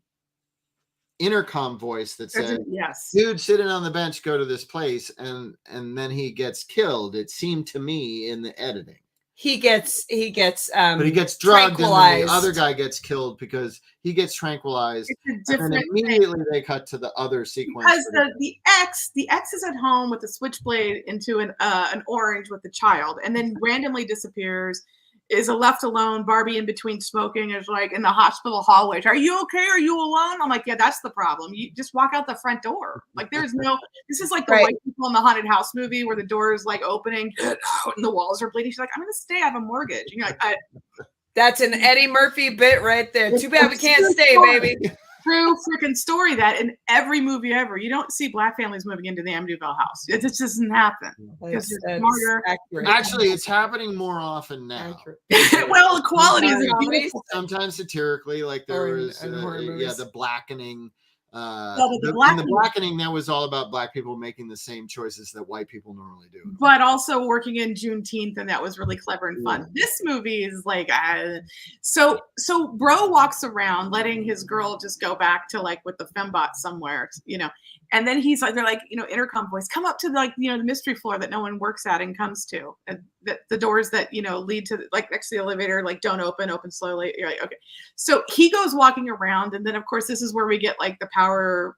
intercom voice that says, dude sitting on the bench, go to this place, and then he gets killed. It seemed to me in the editing. He gets but he gets drugged, and then the other guy gets killed because he gets tranquilized. It's a different and immediately they cut to the other sequence. Because the ex is at home with a switchblade into an orange with the child, and then randomly disappears. Is left alone. Barbie in between smoking is like in the hospital hallway. Are you okay? Are you alone? I'm like, yeah, that's the problem. You just walk out the front door. Like this is like the white people in the haunted house movie where the door is like opening and the walls are bleeding. She's like, I'm going to stay. I have a mortgage. And you're like, that's an Eddie Murphy bit right there. Too bad we can't stay, baby. True freaking story that in every movie ever, you don't see black families moving into the Amityville house. It just doesn't happen. Because you're smarter. Actually, it's happening more often now. Well, the quality is sometimes satirically, like there was the blackening. The blackening, that was all about black people making the same choices that white people normally do. But also working in Juneteenth, and that was really clever and fun. This movie is like, so Bro walks around letting his girl just go back to like with the fembot somewhere, And then they're like, intercom voice, come up to the mystery floor that no one works at and comes to. And the doors that, lead to like next to the elevator, like don't open slowly. You're like, okay. So he goes walking around. And then of course, this is where we get like the power,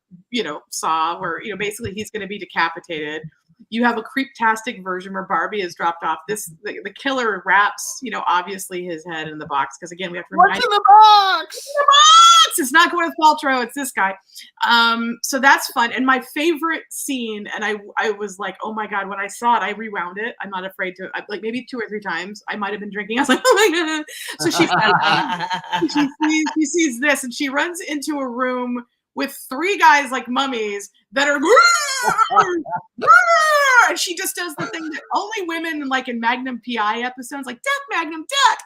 saw where, basically he's going to be decapitated. You have a creeptastic version where Barbie is dropped off. The killer wraps, obviously his head in the box. Cause again, we have to What's in the box? What's in the box? It's not Gwyneth Paltrow. It's this guy. So that's fun. And my favorite scene, and I was like, oh my God, when I saw it, I rewound it. I'm not afraid to, like maybe 2 or 3 times. I might've been drinking. I was like, oh my God. So she sees this and she runs into a room with 3 guys like mummies that are and she just does the thing that only women like in Magnum PI episodes, like duck Magnum duck,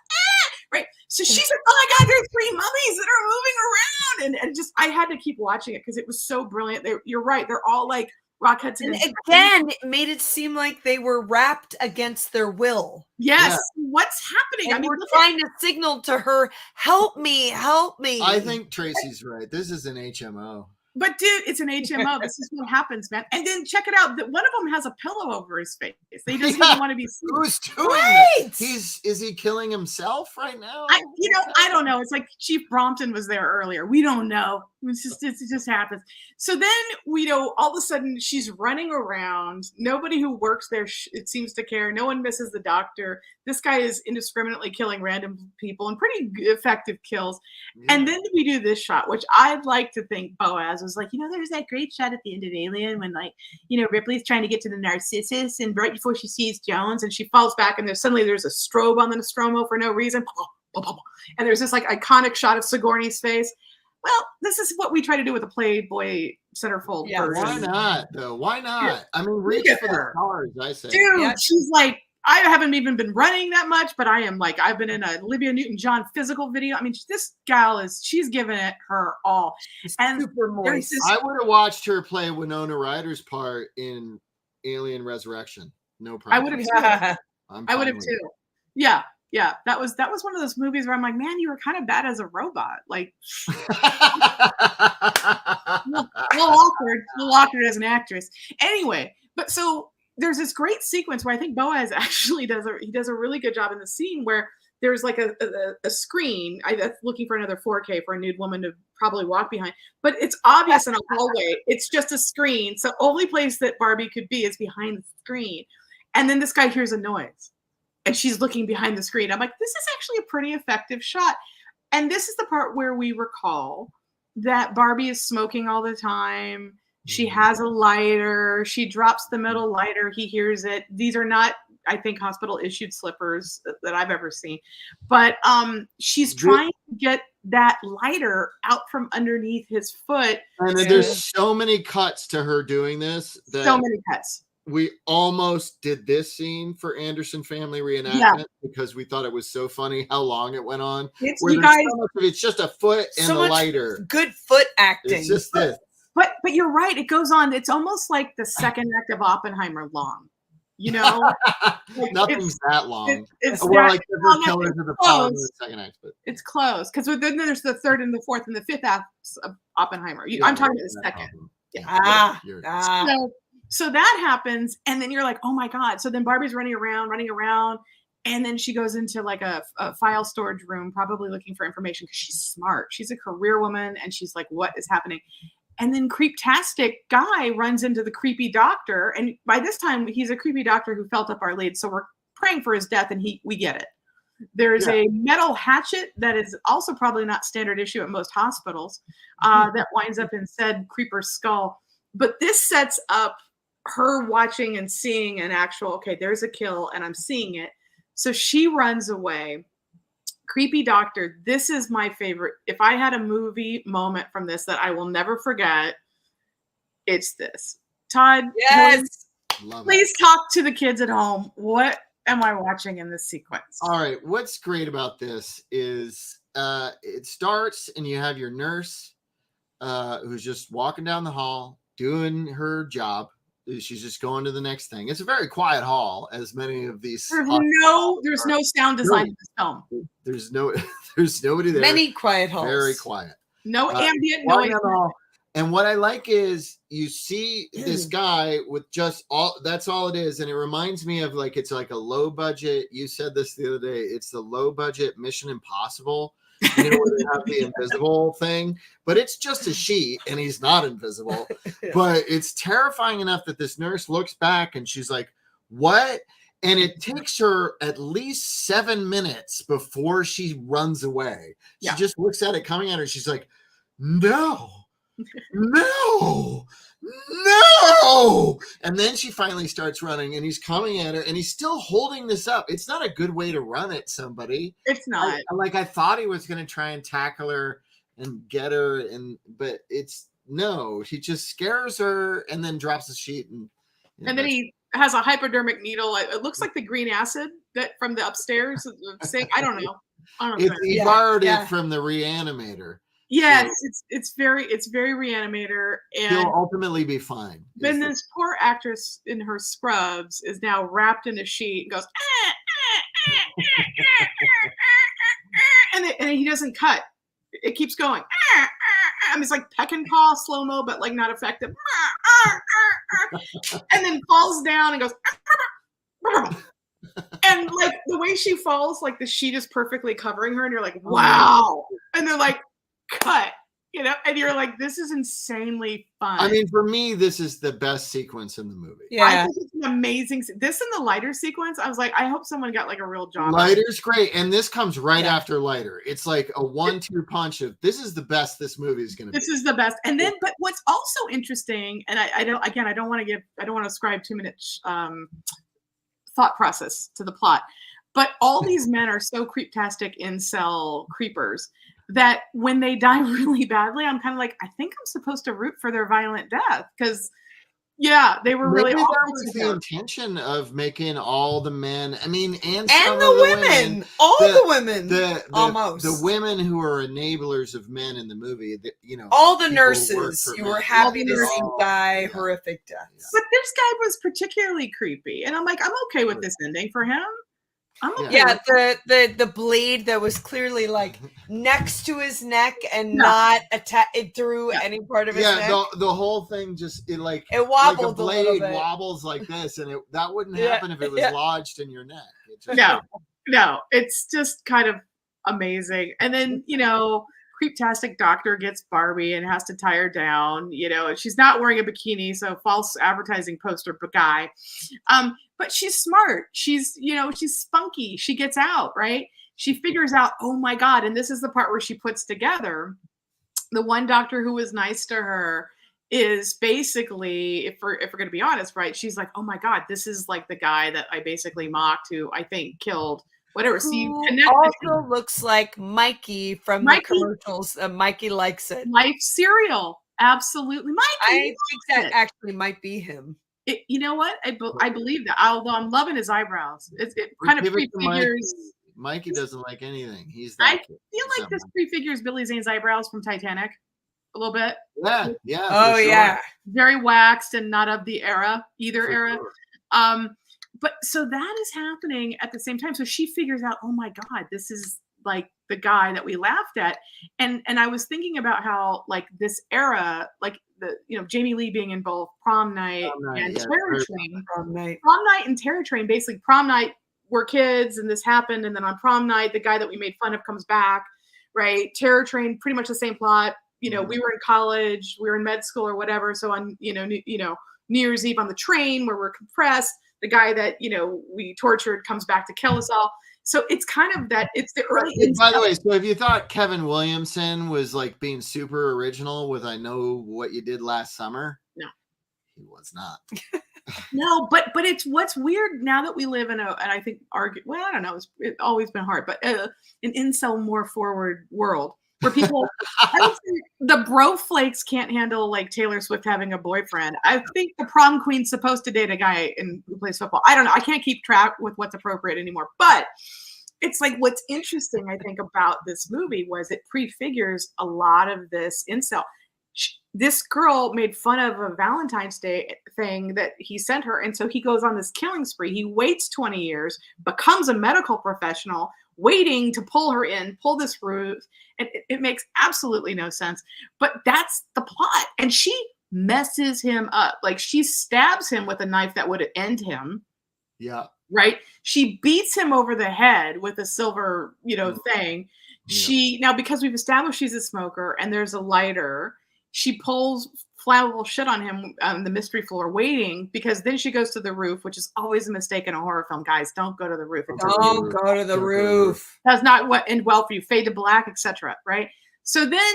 right? So she's like, oh my God, there are 3 mummies that are moving around, and just I had to keep watching it because it was so brilliant. You're right, they're all like Rock Hudson. And again, it made it seem like they were wrapped against their will. Yes, what's happening? And we're trying to signal to her, help me, help me. I think Tracy's right. This is an HMO. But dude, it's an HMO. This is what happens, man. And then check it out. One of them has a pillow over his face. He doesn't even want to be seen. Who's doing that? Is he killing himself right now? I don't know. It's like Chief Brompton was there earlier. We don't know. It just happens. So then all of a sudden she's running around. Nobody who works there, it seems to care. No one misses the doctor. This guy is indiscriminately killing random people and pretty effective kills. Yeah. And then we do this shot, which I'd like to think Boaz was like, there's that great shot at the end of Alien when Ripley's trying to get to the Narcissus and right before she sees Jones and she falls back and there's a strobe on the Nostromo for no reason. And there's this like iconic shot of Sigourney's face. Well, this is what we try to do with a Playboy centerfold version. Why not, though? Why not? Yeah. I mean, reach for the stars, I say. Dude, she's like, I haven't even been running that much, but I am like, I've been in a Olivia Newton-John physical video. I mean, this gal she's giving it her all. And super moist. I would have watched her play Winona Ryder's part in Alien Resurrection. No problem. I would have too. I would have too. Yeah. Yeah, that was one of those movies where I'm like, man, you were kind of bad as a robot. Like, a little awkward as an actress. Anyway, but so there's this great sequence where I think Boaz actually does a really good job in the scene where there's like a screen. I'm looking for another 4K for a nude woman to probably walk behind, but it's obvious in a hallway. It's just a screen. So only place that Barbie could be is behind the screen. And then this guy hears a noise. And she's looking behind the screen. I'm like, this is actually a pretty effective shot. And this is the part where we recall that Barbie is smoking all the time. She has a lighter. She drops the metal lighter. He hears it. These are not, I think, hospital issued slippers that I've ever seen. But she's trying to get that lighter out from underneath his foot. And there's so many cuts to her doing this. So many cuts. We almost did this scene for Anderson Family Reenactment because we thought it was so funny how long it went on. It's just a foot and a lighter. Good foot acting. It's just this. But you're right. It goes on. It's almost like the second act of Oppenheimer long. Like nothing's that long. It's like the Killers of the Flower in the second act, but it's close because then there's the third and the fourth and the fifth acts of Oppenheimer. I'm talking about the second. Yeah. So that happens, and then you're like, oh my God. So then Barbie's running around, and then she goes into like a file storage room, probably looking for information because she's smart. She's a career woman, and she's like, what is happening? And then creeptastic guy runs into the creepy doctor, and by this time, he's a creepy doctor who felt up our lead, so we're praying for his death, and we get it. There's a metal hatchet that is also probably not standard issue at most hospitals that winds up in said creeper's skull. But this sets up her watching and seeing an actual, okay, there's a kill and I'm seeing it. So she runs away. Creepy doctor. This is my favorite. If I had a movie moment from this that I will never forget, it's this. Todd, yes, please talk to the kids at home. What am I watching in this sequence? All right. What's great about this is it starts and you have your nurse who's just walking down the hall doing her job. She's just going to the next thing. It's a very quiet hall, as many of these. There's no sound design in this film. There's nobody there. Many quiet halls. Very quiet. No ambient noise. And what I like is you see this guy with just that's all it is. And it reminds me of like, it's like a low budget. You said this the other day. It's the low budget Mission Impossible. Where they have the invisible thing, but it's just a sheet and he's not invisible. But it's terrifying enough that this nurse looks back and she's like, what? And it takes her at least 7 minutes before she runs away. She just looks at it coming at her. She's like, no. No, and then she finally starts running and he's coming at her and he's still holding this up. It's not a good way to run at somebody. It's not. I thought he was going to try and tackle her and get her, but it's no, he just scares her and then drops the sheet and then he has a hypodermic needle. It looks like the green acid that from the upstairs sink. I don't know. He borrowed it from the Reanimator. Yes, so it's very Reanimator, and he'll ultimately be fine. Then this poor actress in her scrubs is now wrapped in a sheet and goes, and he doesn't cut. It keeps going. And it's like peck and paw slow-mo, but like not effective. And then falls down and goes. And like the way she falls, like the sheet is perfectly covering her, and you're like, wow. And they're like, cut, and you're like, this is insanely fun. I mean, for me, this is the best sequence in the movie. Yeah, I think it's an amazing. This and the lighter sequence, I was like, I hope someone got like a real job. Lighter's great, and this comes right after Lighter. It's like a 1-2 punch of this is the best this movie is going to be. This is the best, and then, but what's also interesting, and I don't want to ascribe too much thought process to the plot, but all these men are so creeptastic incel creepers that when they die really badly, I'm kind of like, I think I'm supposed to root for their violent death because, they were really. Maybe that was the intention of making all the men. I mean, and the women, the women, almost the women who are enablers of men in the movie. All the nurses. You were happy to see die horrific deaths, but this guy was particularly creepy, and I'm like, I'm okay with this ending for him. The blade that was clearly like next to his neck and not it through any part of his neck. The whole thing just it wobbled like a blade a bit. Wobbles like this, and that wouldn't happen if it was lodged in your neck. No, it's just kind of amazing. And then creeptastic doctor gets Barbie and has to tie her down. She's not wearing a bikini, so false advertising poster guy. But she's smart. She's spunky. She gets out, right? She figures out, oh my God. And this is the part where she puts together the one doctor who was nice to her is basically, if we're going to be honest, right? She's like, oh my God, this is like the guy that I basically mocked who I think killed whatever. So you also looks like Mikey from the commercials. Mikey Likes It. Life cereal. Absolutely. Mikey. I think that actually might be him. You know what? I believe that. Although I'm loving his eyebrows. It kind of prefigures. Mikey doesn't like anything. I feel like this prefigures Billy Zane's eyebrows from Titanic a little bit. Yeah. Oh, yeah. Very waxed and not of the era, either era. Sure. But so that is happening at the same time. So she figures out, oh my God, this is like the guy that we laughed at. And I was thinking about how like this era, like Jamie Lee being in both Prom Night and Terror Train. Prom Night and Terror Train. Basically, Prom Night, we're kids and this happened. And then on Prom Night, the guy that we made fun of comes back, right? Terror Train, pretty much the same plot. We were in college, we were in med school or whatever. So on, New Year's Eve on the train where we're compressed, the guy that, we tortured comes back to kill us all. So it's kind of that. It's the early. By the way, so if you thought Kevin Williamson was like being super original with "I Know What You Did Last Summer," no, he was not. No, but it's what's weird now that we live in and I think I don't know, it's always been hard, but an incel more forward world where people, I would say the bro flakes can't handle like Taylor Swift having a boyfriend. I think the prom queen's supposed to date a guy who plays football. I don't know. I can't keep track with what's appropriate anymore, but it's like, what's interesting, I think, about this movie was it prefigures a lot of this incel. This girl made fun of a Valentine's Day thing that he sent her. And so he goes on this killing spree. He waits 20 years, becomes a medical professional, waiting to pull this roof. And it makes absolutely no sense. But that's the plot. And she messes him up. Like she stabs him with a knife that would end him. Yeah. Right. She beats him over the head with a silver, thing. Now, because we've established she's a smoker and there's a lighter, she pulls flammable shit on him on the mystery floor waiting, because then she goes to the roof, which is always a mistake in a horror film. Guys, don't go to the roof. Don't go to the roof. That's not what end well for you. Fade to black, etc. Right. So then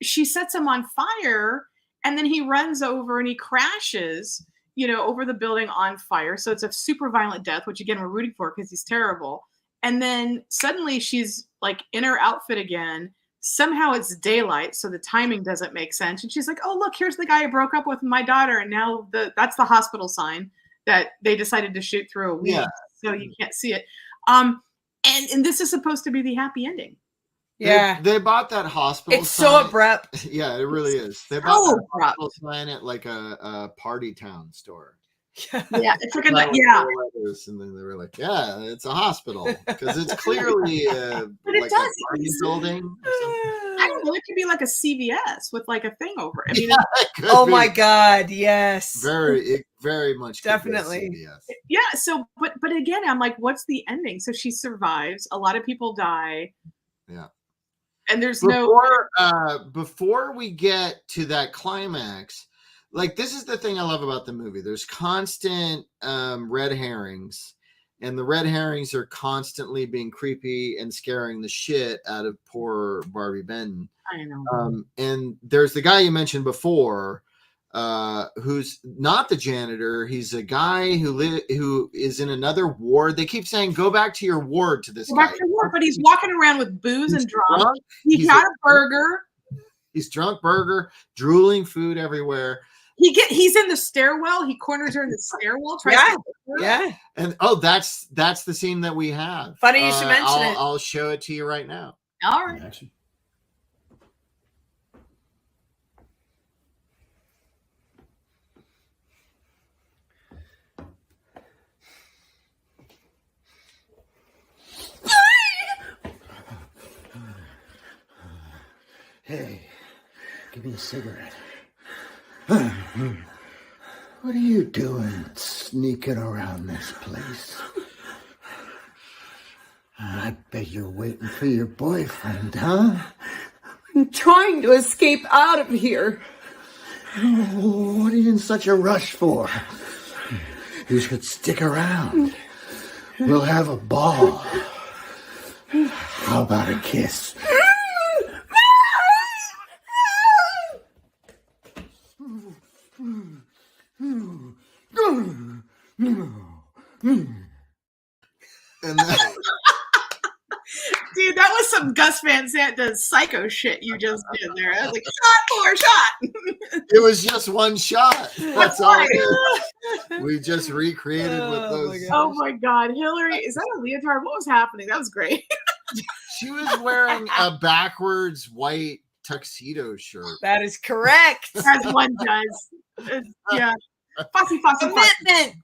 she sets him on fire, and then he runs over and he crashes, over the building on fire. So it's a super violent death, which again, we're rooting for because he's terrible. And then suddenly she's like in her outfit again. Somehow it's daylight, so the timing doesn't make sense. And she's like, oh, look, here's the guy I broke up with my daughter. And now that's the hospital sign that they decided to shoot through a week. Yeah. So you can't see it. And this is supposed to be the happy ending. Yeah. They bought that hospital It's sign. so abrupt. Yeah, it really is. They bought that hospital sign at like a party town store. Yeah, it's like and then they were like, "Yeah, it's a hospital," because it's clearly a party building. Or something. I don't know. It could be like a CVS with like a thing over it. I mean, oh my God, yes, very much, definitely. Yeah. So, but again, I'm like, what's the ending? So she survives. A lot of people die. Yeah. And there's before we get to that climax. Like, this is the thing I love about the movie. There's constant red herrings, and the red herrings are constantly being creepy and scaring the shit out of poor Barbie Benton. I know. And there's the guy you mentioned before, who's not the janitor. He's a guy who is in another ward. They keep saying, "Go back to your ward." To this guy, but he's walking around with booze and drunk. He's got a burger. He's drunk, burger, drooling food everywhere. He's in the stairwell. He corners her in the stairwell. Yeah. And that's the scene that we have. Funny you should mention it. I'll show it to you right now. All right. Action. Hey, give me a cigarette. What are you doing sneaking around this place? I bet you're waiting for your boyfriend, huh? I'm trying to escape out of here. Oh, what are you in such a rush for? You should stick around. We'll have a ball. How about a kiss? And dude, that was some Gus Van Sant psycho shit you just did there. I was like, shot for shot. It was just one shot. That's all. We just recreated with those. Oh my God, Hillary, is that a leotard? What was happening? That was great. She was wearing a backwards white tuxedo shirt. That is correct. As one does. Yeah. Fussy. Commitment.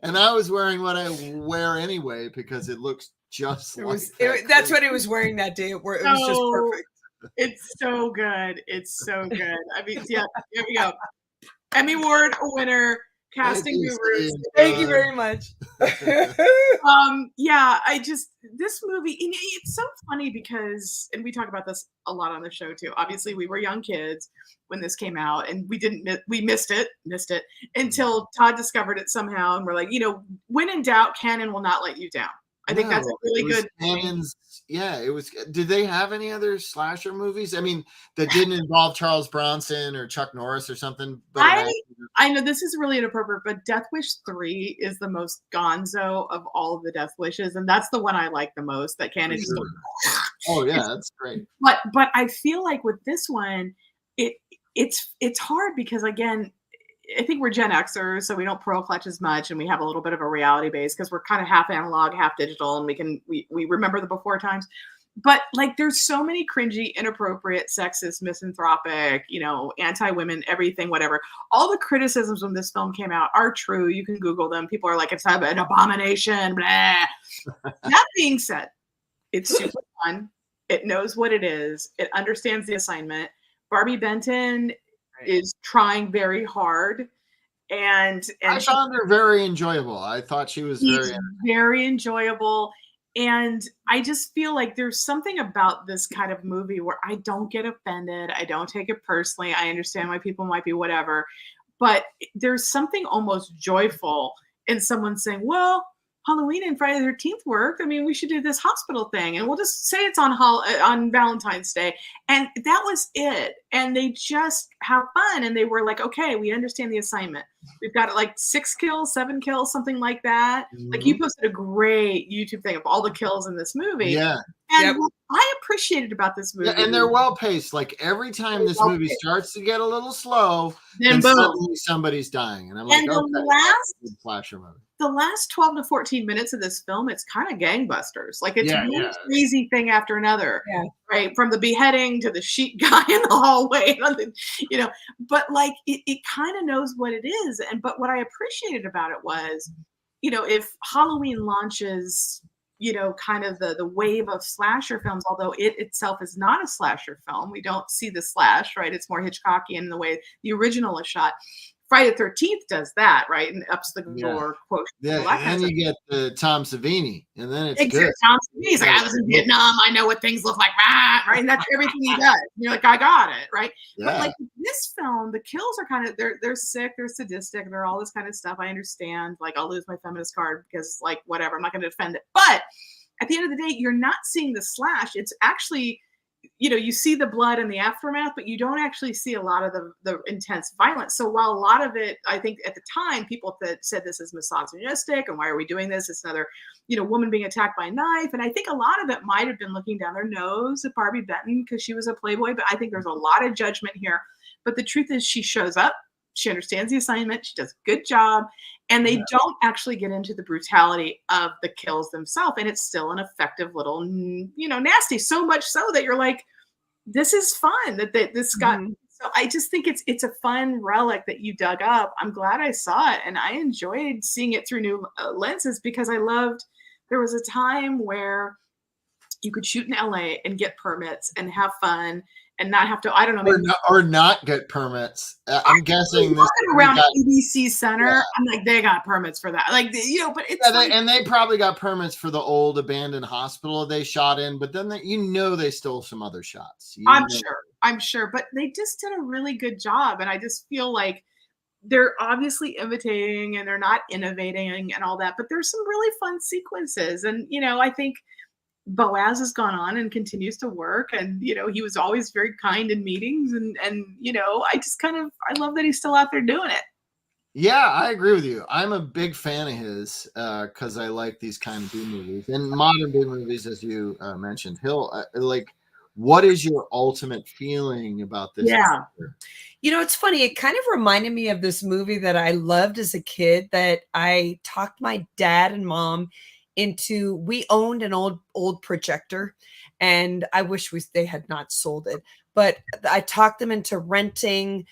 And I was wearing what I wear anyway because it looks just that's what he was wearing that day. It was just perfect. It's so good. It's so good. I mean, yeah, here we go. Emmy Award winner, casting gurus. Thank you very much. Yeah, this movie, it's so funny because, and we talk about this a lot on the show too. Obviously, we were young kids when this came out, and we missed it until Todd discovered it somehow, and we're like, when in doubt, canon will not let you down. I think that's a really good thing. Yeah, it was. Did they have any other slasher movies? I mean, that didn't involve Charles Bronson or Chuck Norris or something. But I know this is really inappropriate, but Death Wish 3 is the most gonzo of all of the Death Wishes, and that's the one I like the most. That canon. Sure. Oh yeah, that's great. But I feel like with this one, it's hard because again, I think we're Gen Xers, so we don't pearl clutch as much, and we have a little bit of a reality base because we're kind of half analog, half digital, and we remember the before times. but like there's so many cringy, inappropriate, sexist, misanthropic, anti-women, everything, whatever. All the criticisms when this film came out are true. You can Google them. People are like, it's an abomination, blah. That being said, it's super fun. It knows what it is. It understands the assignment. Barbie Benton is trying very hard. And I found her very enjoyable. I thought she was very enjoyable. And I just feel like there's something about this kind of movie where I don't get offended. I don't take it personally. I understand why people might be whatever. But there's something almost joyful in someone saying, well, Halloween and Friday the 13th worked. I mean, we should do this hospital thing, and we'll just say it's on Valentine's Day. And that was it. And they just have fun. And they were like, okay, we understand the assignment. We've got like 6 kills, 7 kills, something like that. Mm-hmm. Like you posted a great YouTube thing of all the kills in this movie. Yeah. And what I appreciated about this movie. Yeah, and they're well paced. Like every time this movie starts to get a little slow, then suddenly somebody's dying. And I'm like, slasher movie. The last 12 to 14 minutes of this film, it's kind of gangbusters. Like it's one crazy thing after another, right? From the beheading to the sheet guy in the hallway, but like it kind of knows what it is. But what I appreciated about it was, if Halloween launches, kind of the wave of slasher films, although it itself is not a slasher film, we don't see the slash, right? It's more Hitchcockian in the way the original is shot. Friday the 13th does that, right? And ups the gore quotient. Yeah, and you get the Tom Savini, and then it's good. Tom Savini's like, I was in Vietnam, I know what things look like, right? And that's everything he does. And you're like, I got it, right? Yeah. But like this film, the kills are kind of, they're sick, they're sadistic, they're all this kind of stuff. I understand, like I'll lose my feminist card because like, whatever, I'm not going to defend it. But at the end of the day, you're not seeing the slash. It's actually, you see the blood and the aftermath, but you don't actually see a lot of the intense violence. So while a lot of it, I think at the time, people said this is misogynistic and why are we doing this? It's another, woman being attacked by a knife. And I think a lot of it might have been looking down their nose at Barbie Benton because she was a Playboy, but I think there's a lot of judgment here. But the truth is she shows up, she understands the assignment, she does a good job. And they don't actually get into the brutality of the kills themselves. And it's still an effective little, nasty. So much so that you're like, this is fun. That this got. So I just think it's a fun relic that you dug up. I'm glad I saw it. And I enjoyed seeing it through new lenses because I loved, there was a time where you could shoot in LA and get permits and have fun and not have to, I don't know. Or not get permits. I'm guessing this around ABC Center. Yeah. I'm like, they got permits for that. Like, but it's and they probably got permits for the old abandoned hospital they shot in, but then they stole some other shots. I'm sure, but they just did a really good job. And I just feel like they're obviously imitating and they're not innovating and all that, but there's some really fun sequences. And, I think Boaz has gone on and continues to work. And, he was always very kind in meetings. And I love that he's still out there doing it. Yeah, I agree with you. I'm a big fan of his because I like these kind of B movies and modern B movies, as you mentioned. What is your ultimate feeling about this? Yeah. It's funny. It kind of reminded me of this movie that I loved as a kid that I talked my dad and mom into. We owned an old projector, and I wish they had not sold it, but I talked them into renting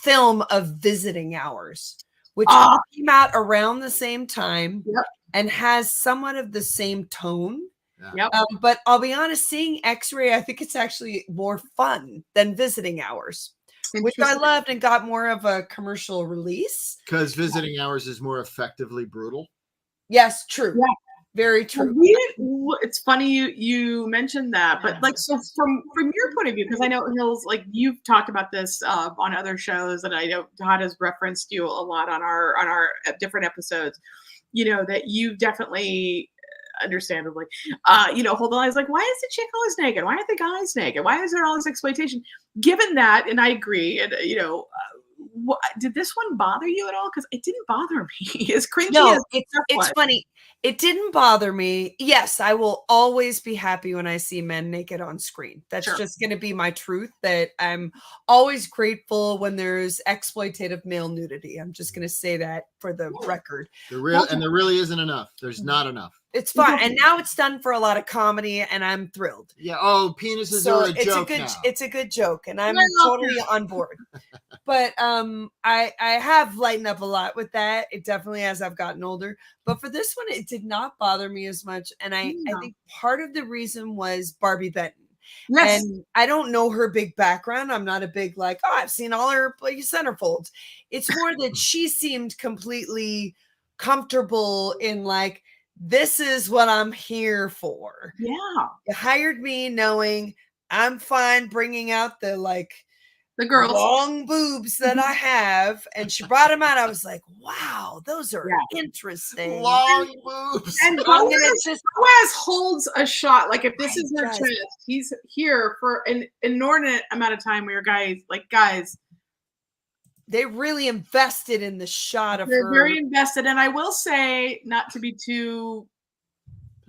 film of Visiting Hours, which came out around the same time and has somewhat of the same tone. Yep. But I'll be honest, seeing X-Ray, I think it's actually more fun than Visiting Hours, which I loved and got more of a commercial release. Because Visiting Hours is more effectively brutal. Yes, true. Yeah. Very true. It's funny you mentioned that, but like, so from your point of view, because I know Hills, like you've talked about this on other shows, and I know Todd has referenced you a lot on our different episodes. That you definitely, understandably, hold on. I was like, why is the chick always naked? Why aren't the guys naked? Why is there all this exploitation? Given that, and I agree, and did this one bother you at all? Because it didn't bother me. As cringy no, as it's funny. It didn't bother me. Yes, I will always be happy when I see men naked on screen. That's just going to be my truth. That I'm always grateful when there's exploitative male nudity. I'm just going to say that for the record. There really isn't enough. There's not enough. It's fun, and now it's done for a lot of comedy, and I'm thrilled. Yeah. Oh, penises So are a joke now. It's a good joke, and I'm totally on board. But I have lightened up a lot with that. It definitely as I've gotten older. But for this one, it did not bother me as much, and I think part of the reason was Barbie Benton. Yes. And I don't know her big background. I'm not a big like, oh, I've seen all her centerfolds. It's more that she seemed completely comfortable in like, this is what I'm here for. Yeah. You hired me knowing I'm fine bringing out the girls long boobs that I have, and she brought them out. I was like, wow, those are interesting. Long boobs. And Boaz holds a shot. Like if this is her chest, he's here for an inordinate amount of time where guys, they really invested in the shot of her. They're very invested. And I will say, not to be too,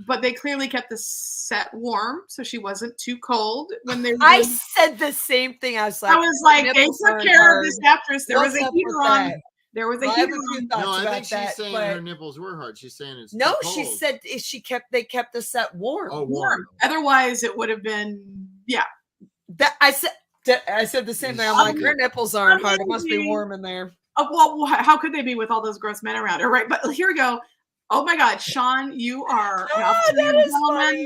but they clearly kept the set warm, so she wasn't too cold when they. I said the same thing. I was like, they took care of this actress. There was a heater on. There was a heater on. No, I think she's saying her nipples were hard. She's saying it's no. Cold. She said they kept the set warm. Oh, warm. Otherwise, it would have been That I said the same thing. I'm like, her nipples aren't hard. It must be warm in there. Well, how could they be with all those gross men around her, right? But here we go. Oh my God, Sean, you are an that is funny.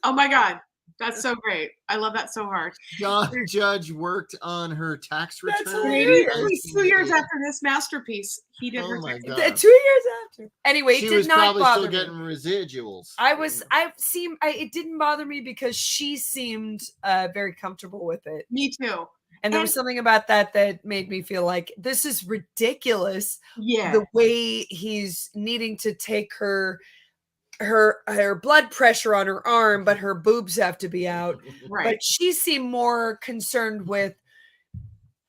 Oh my God, that's so great. I love that so hard. John Judge worked on her tax return. That's 2 years after this masterpiece. He did her tax. 2 years after. Anyway, she it did was not probably bother still getting residuals. It didn't bother me because she seemed very comfortable with it. Me too. And there was something about that made me feel like this is ridiculous. Yeah. The way he's needing to take her blood pressure on her arm, but her boobs have to be out. Right. But she seemed more concerned with,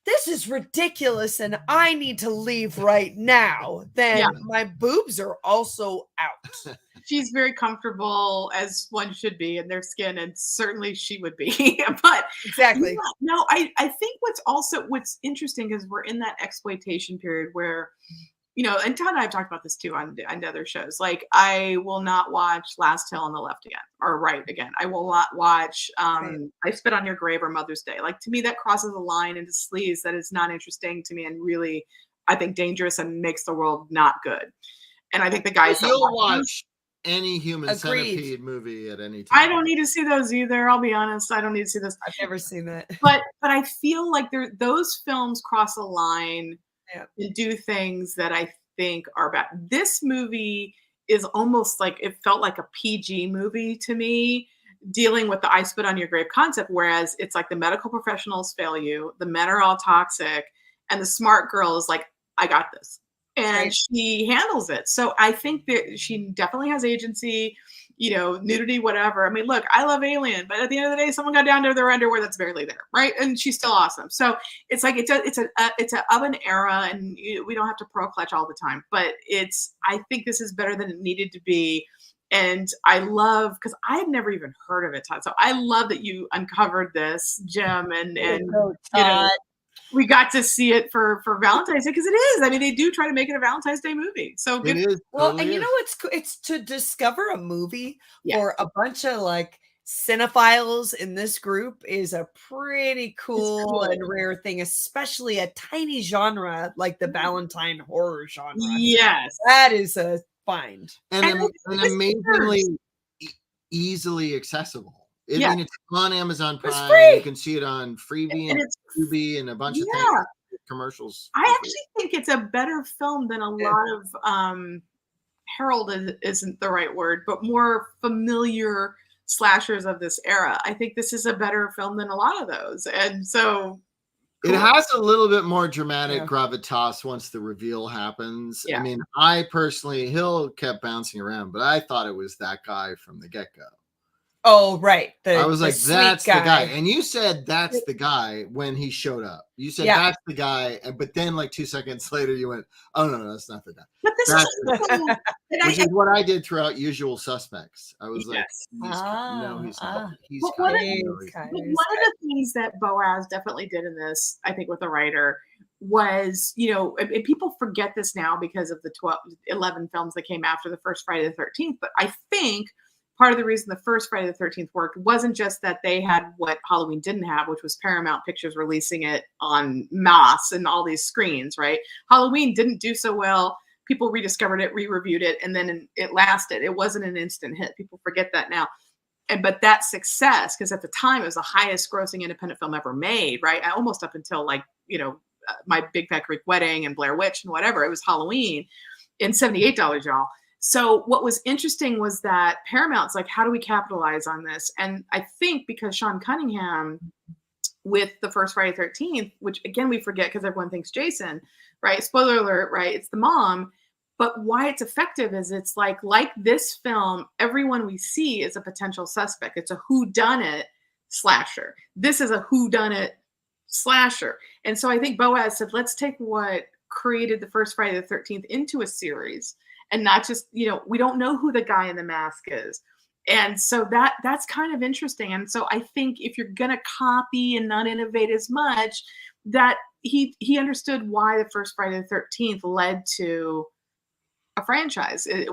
this is ridiculous and I need to leave right now than my boobs are also out. She's very comfortable, as one should be, in their skin, and certainly she would be. But exactly. No, I think what's interesting is we're in that exploitation period where, and Todd and I have talked about this too on other shows. Like, I will not watch Last Hill on the Left again, or Right again. I will not watch I Spit on Your Grave or Mother's Day. Like, to me, that crosses a line into sleaze that is not interesting to me and really, I think, dangerous and makes the world not good. And I think the guys that watch any Human Centipede movie at any time. I don't need to see those either. I'll be honest. I don't need to see those. I've never seen that. But I feel like those films cross a line and do things that I think are bad. This movie is almost like, it felt like a PG movie to me, dealing with the I Spit on Your Grave concept, whereas it's like the medical professionals fail you, the men are all toxic, and the smart girl is like, I got this. And she handles it. So I think that she definitely has agency, nudity, whatever. I mean, look, I love Alien, but at the end of the day, someone got down to their underwear that's barely there, right? And she's still awesome. So it's like it's of an era, and we don't have to pro clutch all the time. But I think this is better than it needed to be. And I love, because I had never even heard of it, Todd. So I love that you uncovered this, Jim, and we got to see it for Valentine's Day, because it is. I mean, they do try to make it a Valentine's Day movie. So it is. Well, and it's to discover a movie for a bunch of like cinephiles in this group is a pretty cool and rare thing, especially a tiny genre like the Valentine horror genre. Yes, that is a find and amazingly easily accessible. I mean, it's on Amazon Prime. You can see it on Freebie and Tubi and a bunch of things. Commercials. I actually think it's a better film than a lot of heralded isn't the right word, but more familiar slashers of this era. I think this is a better film than a lot of those, and so it has a little bit more dramatic gravitas once the reveal happens. I mean, I personally, Hill kept bouncing around, but I thought it was that guy from the get-go. Oh, right. I was like, that's the guy. And you said that's the guy when he showed up. You said that's the guy. But then like 2 seconds later, you went, oh, no, that's not the guy. But this which is what I did throughout Usual Suspects. I was like, he's not. One of the things that Boaz definitely did in this, I think, with the writer, was, you know, and people forget this now because of the 11 films that came after the first Friday the 13th. But I think part of the reason the first Friday the 13th worked wasn't just that they had what Halloween didn't have, which was Paramount Pictures releasing it en masse and all these screens, right? Halloween didn't do so well. People rediscovered it, re-reviewed it, and then it lasted. It wasn't an instant hit. People forget that now. But that success, because at the time it was the highest grossing independent film ever made, right? Almost up until like, you know, My Big Fat Greek Wedding and Blair Witch and whatever. It was Halloween in $78, y'all. So what was interesting was that Paramount's like, how do we capitalize on this? And I think because Sean Cunningham with the first Friday the 13th, which again, we forget because everyone thinks Jason, right? Spoiler alert, right? It's the mom. But why it's effective is it's like this film, everyone we see is a potential suspect. It's a whodunit slasher. This is a whodunit slasher. And so I think Boaz said, let's take what created the first Friday the 13th into a series and not just, you know, we don't know who the guy in the mask is. And so that's kind of interesting. And so I think if you're going to copy and not innovate as much, that he understood why the first Friday the 13th led to a franchise. It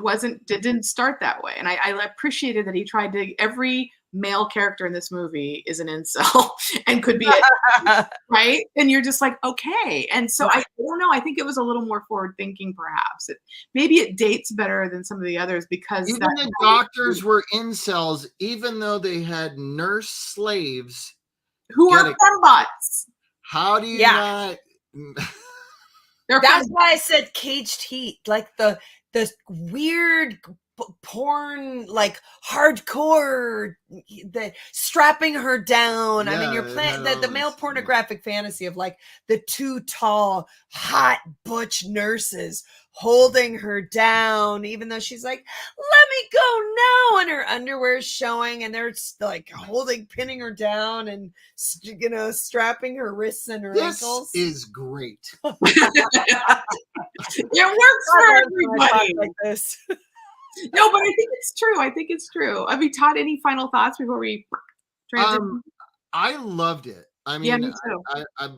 didn't start that way. And I appreciated that he tried to, every male character in this movie is an incel and could be it, right? And you're just like, okay. And so I don't know. I think it was a little more forward thinking, perhaps. Maybe it dates better than some of the others because even the doctors were incels, even though they had nurse slaves who are fembots. How do you not? That's why I said caged heat, like the weird porn, like hardcore, the strapping her down. I mean, you're playing the male pornographic fantasy of like the two tall, hot butch nurses holding her down, even though she's like, let me go now, and her underwear is showing, and they're like pinning her down and, you know, strapping her wrists and her ankles. This is great. It works for everybody. Like this. No, but I think it's true. Have you Todd, any final thoughts before we transition? I loved it. I mean, yeah, me too. I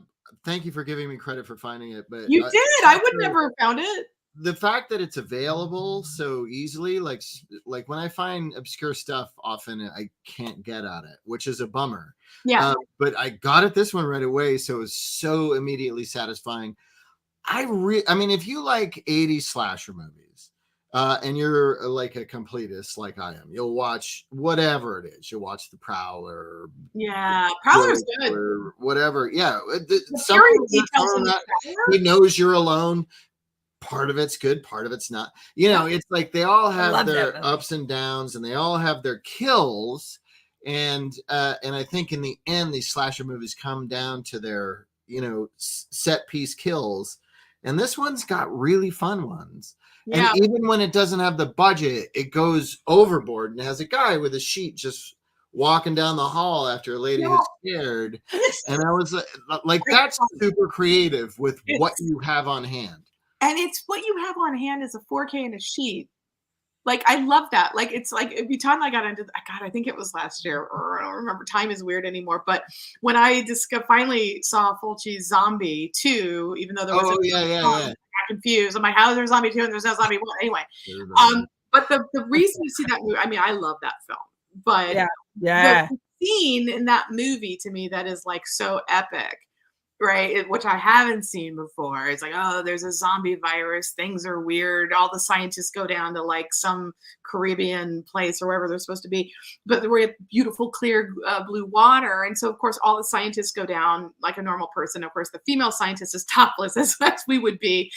thank you for giving me credit for finding it, but you did. I would never have found it. The fact that it's available so easily, like when I find obscure stuff, often I can't get at it, which is a bummer. Yeah. But I got it this one right away, so it was so immediately satisfying. I mean, if you like 80s slasher movies, and you're like a completist like I am, you'll watch whatever it is. You'll watch The Prowler. Yeah, Prowler's good. Or whatever. Yeah. The he knows you're alone. Part of it's good, part of it's not. You know, it's like they all have their ups and downs, and they all have their kills. And I think in the end, these slasher movies come down to their, you know, set piece kills. And this one's got really fun ones. Yeah. And even when it doesn't have the budget, it goes overboard and has a guy with a sheet just walking down the hall after a lady who's scared. And I was like, that's super creative with what you have on hand. And it's what you have on hand is a 4K and a sheet. Like, I love that. Like, it's like every time I got into, I think it was last year, or I don't remember. Time is weird anymore. But when I finally saw Fulci's Zombie 2, even though there was I got confused. I'm like, how is there Zombie 2 and there's no Zombie 1? Anyway, but the reason you see that movie, I mean, I love that film. But the scene in that movie to me that is like so epic, right? Which I haven't seen before. It's like, oh, there's a zombie virus. Things are weird. All the scientists go down to like some Caribbean place or wherever they're supposed to be. But we have beautiful, clear blue water. And so, of course, all the scientists go down like a normal person. Of course, the female scientist is topless as we would be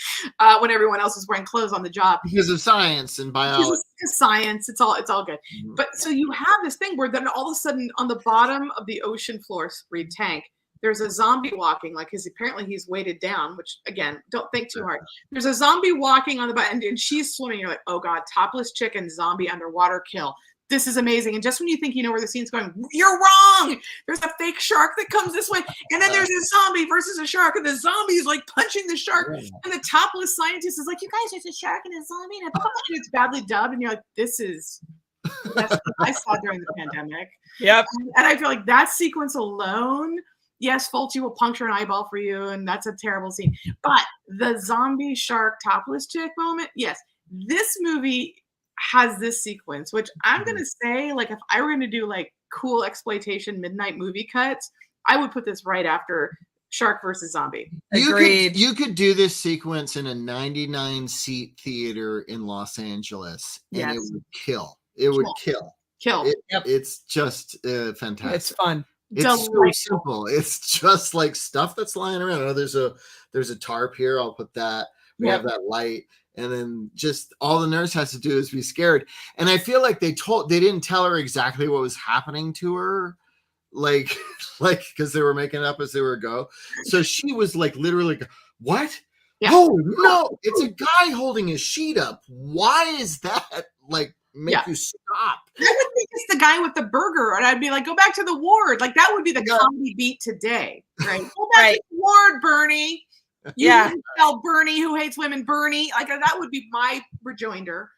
when everyone else is wearing clothes on the job. Because of science and biology. Because science, it's all good. Mm-hmm. But so you have this thing where then all of a sudden on the bottom of the ocean floor screed tank, there's a zombie walking, like apparently he's weighted down, which again, don't think too hard. There's a zombie walking on the bottom and she's swimming. You're like, oh God, topless chicken, zombie underwater kill. This is amazing. And just when you think you know where the scene's going, you're wrong. There's a fake shark that comes this way. And then there's a zombie versus a shark. And the zombie is like punching the shark. And the topless scientist is like, you guys, there's a shark and a zombie. And it's badly dubbed. And you're like, this is that's what I saw during the pandemic. Yep. And I feel like that sequence alone Yes, Fulci will puncture an eyeball for you, and that's a terrible scene. But the zombie shark topless chick moment, yes. This movie has this sequence, which I'm gonna say, like, if I were gonna do like cool exploitation midnight movie cuts, I would put this right after Shark versus Zombie. Agreed. You could do this sequence in a 99-seat theater in Los Angeles, and it would kill. It would kill. It's just fantastic. It's fun. It's so simple. It's just like stuff that's lying around. Oh, there's a tarp here. I'll put that. We have that light. And then just all the nurse has to do is be scared. And I feel like they didn't tell her exactly what was happening to her. Like, because they were making it up as they were go. So she was like, literally, what? Yeah. Oh no, it's a guy holding his sheet up. Why is that like make you stop? I would think it's the guy with the burger, and I'd be like, go back to the ward. Like that would be the comedy beat today, right? Go back to the ward, Bernie. You tell Bernie who hates women, Bernie. Like that would be my rejoinder.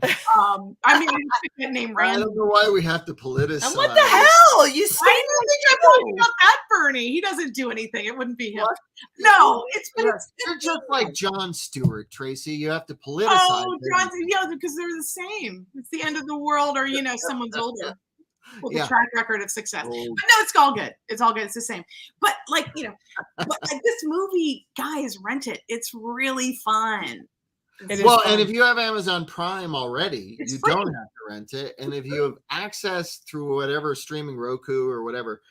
I mean, I just pick that name random. I don't know why we have to politicize. And what the hell? You say about that Bernie? He doesn't do anything. It wouldn't be him. What? No, you're just like Jon Stewart, Tracy. You have to politicize. Oh, because they're the same. It's the end of the world, or someone's older with a track record of success. But no, it's all good. It's all good. It's the same. But like but like this movie, guys, rent it. It's really fun. And if you have Amazon Prime already, you don't have to rent it. And if you have access through whatever streaming, Roku or whatever,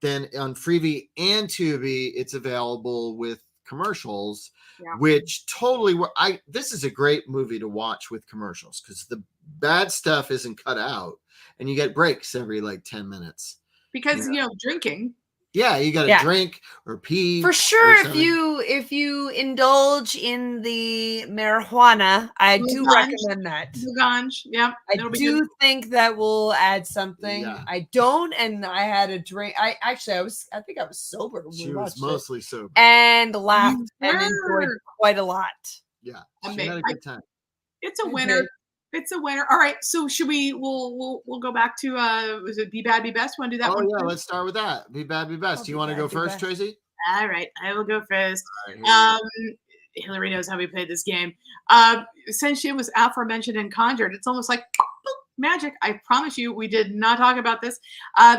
then on Freevee and Tubi, it's available with commercials, which totally this is a great movie to watch with commercials because the bad stuff isn't cut out and you get breaks every like 10 minutes. Because, drinking. Yeah, you got to drink or pee. For sure, if you indulge in the marijuana, I do recommend that. Ganj, yeah. I do think that will add something. Yeah. I don't, and I had a drink. I think I was sober when we watched it. Mostly sober. And laughed and enjoyed quite a lot. Yeah, she had a good time. It's a winner. It's a winner. All right. So should we'll go back to was it Be Bad, Be Best? Want to do that one? Yeah, let's start with that. Be Bad, Be Best. Do you want to go first, Tracy? All right. I will go first. Hillary knows how we played this game. Since she was aforementioned and conjured, it's almost like magic. I promise you, we did not talk about this.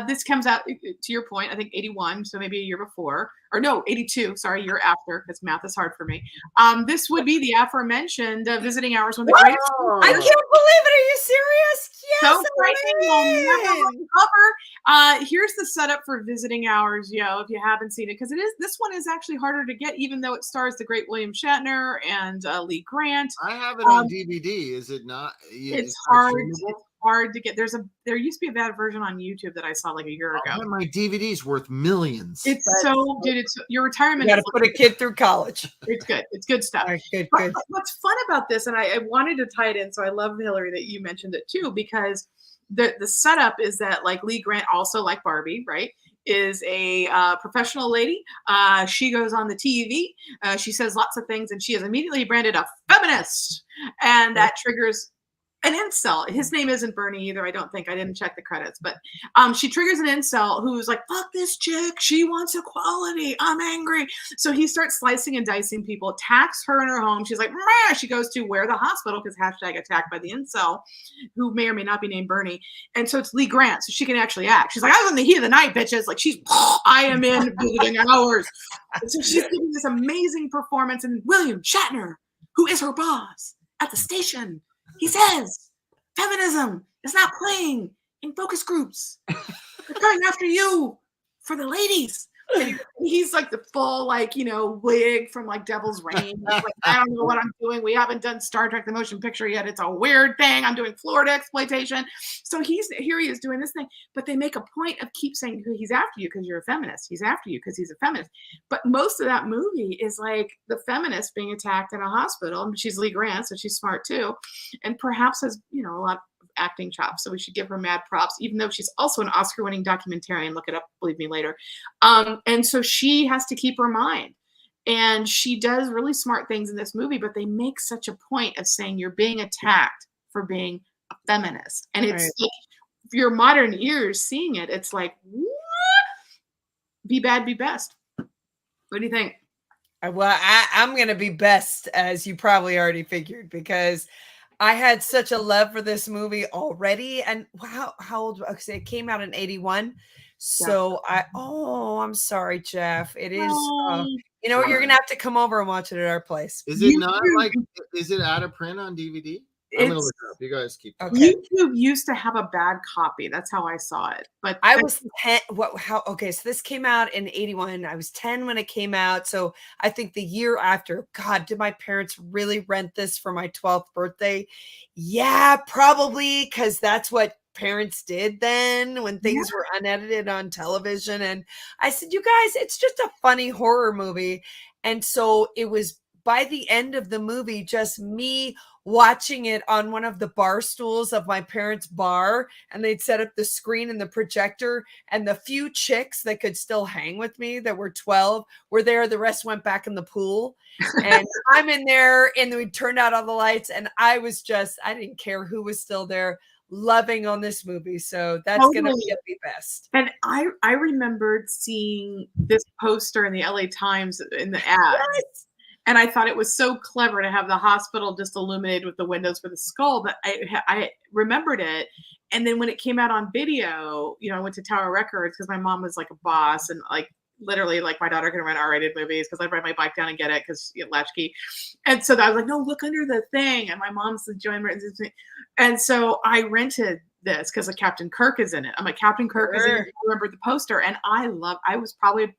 This comes out, to your point, I think 81, so maybe a year before. Or no, 82, sorry, year after, because math is hard for me. This would be the aforementioned visiting hours when the greatest. I can't believe it. Are you serious? Yes. So frightening. We'll never recover. Here's the setup for visiting hours, if you haven't seen it, because this one is actually harder to get, even though it stars the great William Shatner and Lee Grant. I have it on DVD. Is it not? It's hard. It's hard to get. There used to be a bad version on YouTube that I saw like a year ago. My DVD's worth millions. It's so, dude. It's your retirement. You got to put a kid through college. It's good. It's good stuff. Right, good. But what's fun about this, and I wanted to tie it in, so I love Hillary that you mentioned it too, because the setup is that like Lee Grant, also like Barbie, right, is a professional lady. She goes on the TV. She says lots of things, and she is immediately branded a feminist, and that triggers an incel. His name isn't Bernie either, I don't think. I didn't check the credits, but she triggers an incel who's like, fuck this chick. She wants equality. I'm angry. So he starts slicing and dicing people, attacks her in her home. She's like, meh. She goes to where the hospital, because hashtag attacked by the incel, who may or may not be named Bernie. And so it's Lee Grant, so she can actually act. She's like, I was in the heat of the night, bitches. Like I am in visiting hours. And so she's giving this amazing performance. And William Shatner, who is her boss at the station, he says, feminism is not playing in focus groups. They're going after you for the ladies. And he's like the full, wig from like Devil's Reign. Like, I don't know what I'm doing. We haven't done Star Trek the Motion Picture yet. It's a weird thing. I'm doing Florida exploitation. So he is doing this thing. But they make a point of keep saying he's after you because you're a feminist. He's after you because he's a feminist. But most of that movie is like the feminist being attacked in a hospital. She's Lee Grant, so she's smart too. And perhaps has, a lot of acting chops, so we should give her mad props, even though she's also an Oscar-winning documentarian. Look it up, believe me, later. And so she has to keep her mind, and she does really smart things in this movie, but they make such a point of saying you're being attacked for being a feminist, and it's like, your modern ears seeing it, it's like, what? be bad, be best. What do you think? Well, I'm going to be best, as you probably already figured, because I had such a love for this movie already. And wow, how old? Okay, it came out in 81. So I'm sorry, Jeff. It is, you know what? You're going to have to come over and watch it at our place. Is it not like, is it out of print on DVD? I'm gonna look it up. You guys keep talking. Okay. YouTube used to have a bad copy. That's how I saw it. But I was 10. Okay, so this came out in 81. I was 10 when it came out. So I think the year after, God, did my parents really rent this for my 12th birthday? Yeah, probably, because that's what parents did then when things were unedited on television. And I said, you guys, it's just a funny horror movie. And so it was by the end of the movie, just me watching it on one of the bar stools of my parents' bar, and they'd set up the screen and the projector, and the few chicks that could still hang with me that were 12 were there. The rest went back in the pool, and I'm in there, and we turned out all the lights, and I didn't care who was still there, loving on this movie. So that's gonna be the best. And I remembered seeing this poster in the LA Times in the ad. Yes. And I thought it was so clever to have the hospital just illuminated with the windows for the skull, but I remembered it. And then when it came out on video, I went to Tower Records because my mom was like a boss, and like literally like my daughter can rent R-rated movies because I'd ride my bike down and get it because latchkey. And so I was like, no, look under the thing. And my mom's enjoying it. And so I rented this because Captain Kirk is in it. I'm like, Captain Kirk is in it. I remember the poster, and I was probably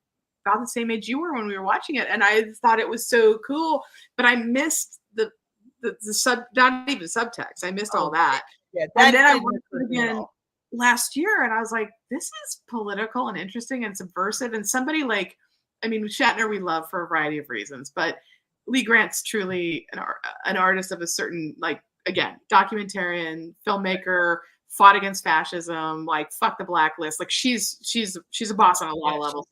about the same age you were when we were watching it, and I thought it was so cool, but I missed the not even subtext. I missed all that. Yeah, and then I watched it again last year, and I was like, this is political and interesting and subversive. And somebody like, Shatner we love for a variety of reasons, but Lee Grant's truly an artist of a certain, like, again, documentarian, filmmaker, fought against fascism, like fuck the blacklist. Like she's a boss on a lot of levels.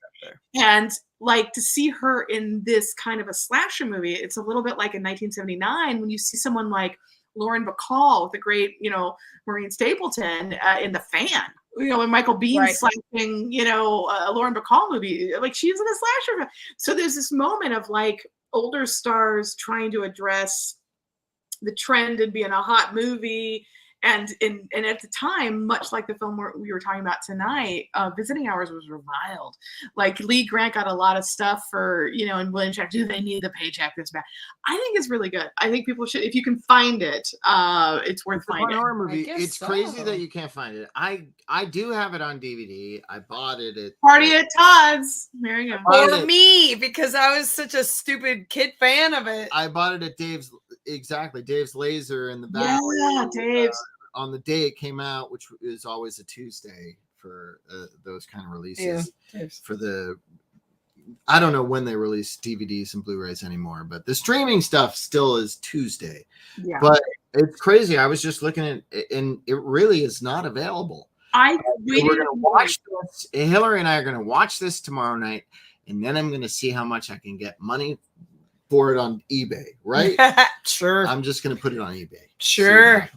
And like to see her in this kind of a slasher movie, it's a little bit like in 1979 when you see someone like Lauren Bacall, the great, Maureen Stapleton in The Fan, and Michael Biehn slashing, a Lauren Bacall movie. Like she's in a slasher. So there's this moment of like older stars trying to address the trend and being a hot movie. And at the time, much like the film we were talking about tonight, Visiting Hours was reviled. Like Lee Grant got a lot of stuff for, and William Shatner, do they need the paycheck this bad? I think it's really good. I think people should, if you can find it, it's worth finding. Horror movie. It's crazy that you can't find it. I do have it on DVD. I bought it at Party at Todd's. There you go. For me, because I was such a stupid kid fan of it. I bought it at Dave's Laser in the back. Yeah, Dave's. On the day it came out, which is always a Tuesday for those kind of releases. Yeah. I don't know when they release DVDs and Blu-rays anymore, but the streaming stuff still is Tuesday. Yeah. But it's crazy. I was just looking at it, and it really is not available. We're going to watch this. Hillary and I are going to watch this tomorrow night, and then I'm going to see how much I can get money for it on eBay, right? Sure. I'm just going to put it on eBay. Sure.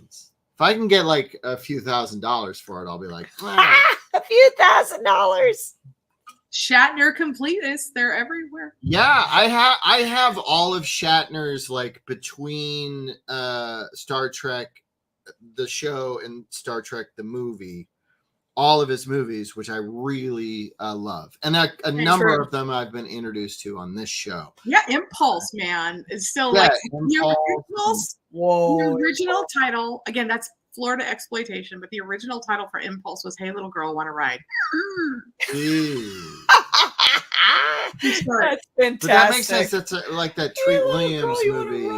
If I can get like a few $1,000s for it, I'll be like, a few $1,000s. Shatner completists, they're everywhere. Yeah, I have all of Shatner's, like, between Star Trek the show and Star Trek the movie, all of his movies, which I really love, and a number of them I've been introduced to on this show. Yeah, Impulse, man, is still like Impulse. Whoa! The original title, again, that's Florida exploitation, but the original title for Impulse was "Hey Little Girl, Want to Ride?" That's fantastic. But that makes sense. That's like that Treat Williams movie.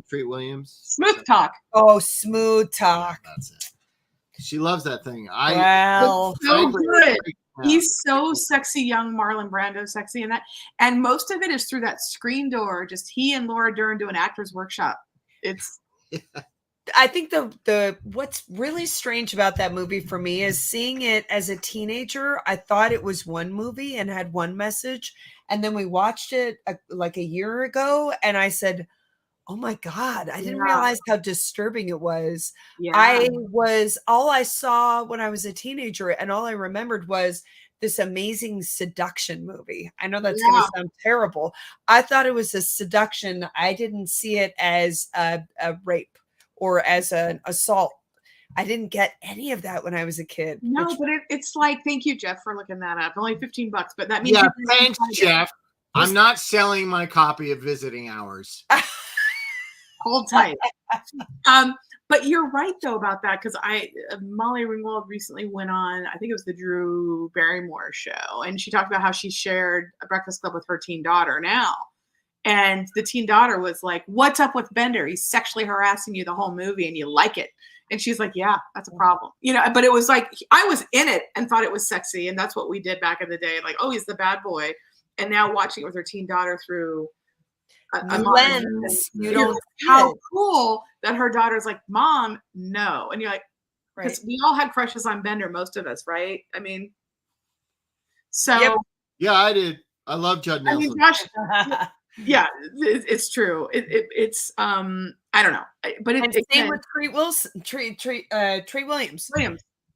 Treat Williams. Smooth Talk. Oh, Smooth Talk. That's it. She loves that thing. So good. He's so sexy, young Marlon Brando, sexy in that. And most of it is through that screen door. Just he and Laura Dern do an actor's workshop. It's. I think the what's really strange about that movie for me is seeing it as a teenager. I thought it was one movie and had one message, and then we watched it like a year ago, and I said, oh my God, I didn't realize how disturbing it was. Yeah. All I saw when I was a teenager, and all I remembered was this amazing seduction movie. I know that's going to sound terrible. I thought it was a seduction. I didn't see it as a rape or as an assault. I didn't get any of that when I was a kid. No, but it's like, thank you, Jeff, for looking that up. Only $15, but that means thanks, Jeff. I'm not selling my copy of Visiting Hours. Hold tight. But you're right though about that, because Molly Ringwald recently went on, I think it was the Drew Barrymore show, and she talked about how she shared a Breakfast Club with her teen daughter now. And the teen daughter was like, "What's up with Bender? He's sexually harassing you the whole movie and you like it." And she's like, "Yeah, that's a problem." But it was like, I was in it and thought it was sexy. And that's what we did back in the day. Like, oh, he's the bad boy. And now watching it with her teen daughter through a lens, how cool that her daughter's like, "Mom, no." And you're like, because we all had crushes on Bender, most of us, right? I mean, so. Yeah, I did. I love Judd Nelson. Yeah, it's true. It's I don't know, but same with Treat Williams.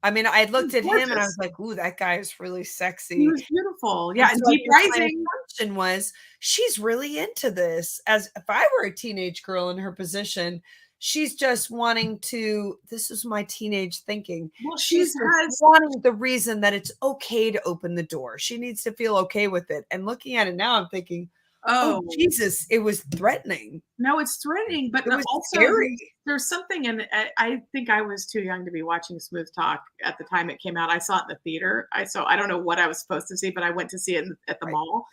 I mean, I looked at him and I was like, "Ooh, that guy is really sexy." He was beautiful. Yeah, and so Deep Rising. My assumption was she's really into this. As if I were a teenage girl in her position, she's just wanting to. This is my teenage thinking. Well, she's wanting the reason that it's okay to open the door. She needs to feel okay with it. And looking at it now, I'm thinking, oh Jesus, it was threatening. No, it's threatening, but it was also scary. There's something, and I think I was too young to be watching Smooth Talk at the time it came out. I saw it in the theater. I don't know what I was supposed to see, but I went to see it at the mall.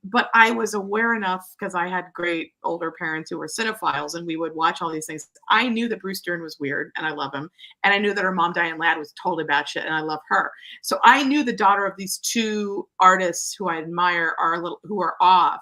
But I was aware enough, because I had great older parents who were cinephiles, and we would watch all these things. I knew that Bruce Dern was weird, and I love him. And I knew that her mom, Diane Ladd, was totally batshit, and I love her. So I knew the daughter of these two artists who I admire who are off.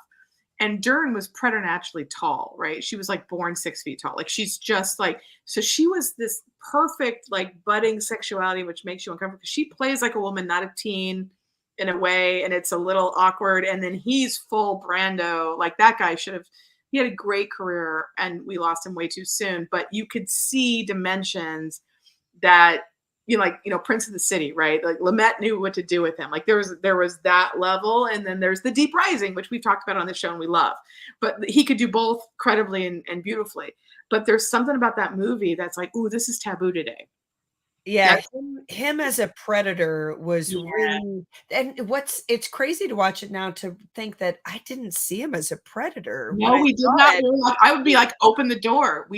And Dern was preternaturally tall, right? She was like born 6 feet tall. Like, she's just like, so she was this perfect, like, budding sexuality, which makes you uncomfortable. She plays like a woman, not a teen in a way. And it's a little awkward. And then he's full Brando. Like, that guy he had a great career, and we lost him way too soon. But you could see dimensions that, Prince of the City, right? Like, Lumet knew what to do with him. Like, there was that level, and then there's the Deep Rising, which we've talked about on this show and we love. But he could do both credibly and beautifully. But there's something about that movie that's like, ooh, this is taboo today. Yeah, him as a predator was really, and it's crazy to watch it now to think that I didn't see him as a predator. No, we did not. I would be like, open the door.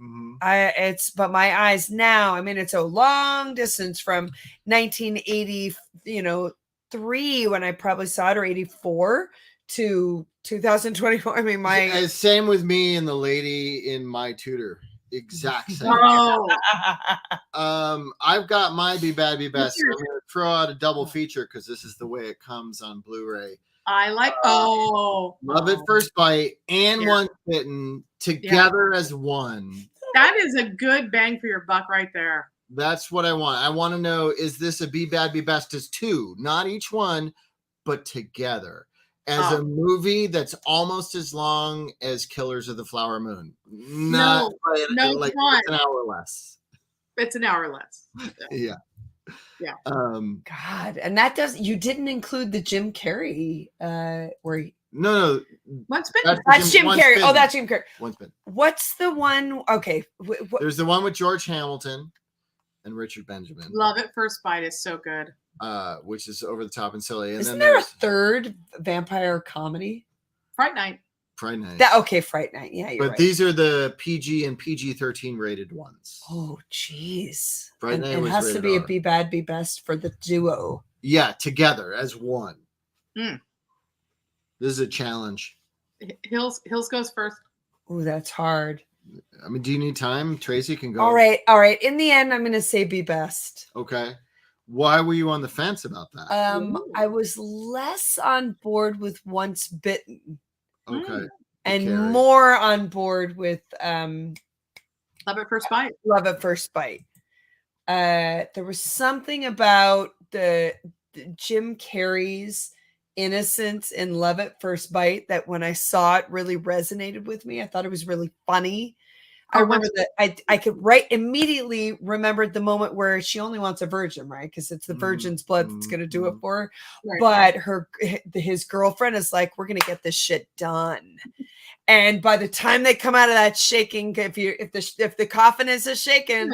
Mm-hmm. But my eyes now, I mean, it's a long distance from 1980, when I probably saw it, or 84 to 2024. I mean, same with me and the lady in My Tutor. Exact same. I've got my Be Bad, Be Best. I'm going to throw out a double feature because this is the way it comes on Blu-ray. I like Love at First Bite and One Bitten together as one. That is a good bang for your buck right there. That's what I want. I want to know, is this a Be Bad, Be Best as two, not each one, but together as a movie that's almost as long as Killers of the Flower Moon? No, it's an hour less. It's an hour less. Yeah. Yeah. God, and you didn't include the Jim Carrey where he, no. Once Bitten. That's Jim Carrey. Oh, that's Jim Carrey. Once Bitten. What's the one? Okay. There's the one with George Hamilton and Richard Benjamin. Love at First Bite is so good. Which is over the top and silly. And Isn't there a third vampire comedy? Fright Night. Fright Night. Fright Night. Yeah, you're right. These are the PG and PG-13 rated ones. Oh, jeez. Fright Night it has to be a Be Bad, Be Best for the duo. Yeah, together as one. Mm. This is a challenge. Hills goes first. Oh, that's hard. I mean, do you need time? Tracy can go. All right. In the end, I'm going to say Be Best. Okay. Why were you on the fence about that? I was less on board with Once Bitten. Okay. And more on board with Love at First Bite. Love at First Bite. There was something about the Jim Carrey's innocence in Love at First Bite that when I saw it really resonated with me. I thought it was really funny. I remember that I could immediately remembered the moment where she only wants a virgin, right? Because it's the virgin's blood that's going to do it for her. Right. But his girlfriend is like, we're going to get this shit done. And by the time they come out of that shaking, if the coffin is a shaking,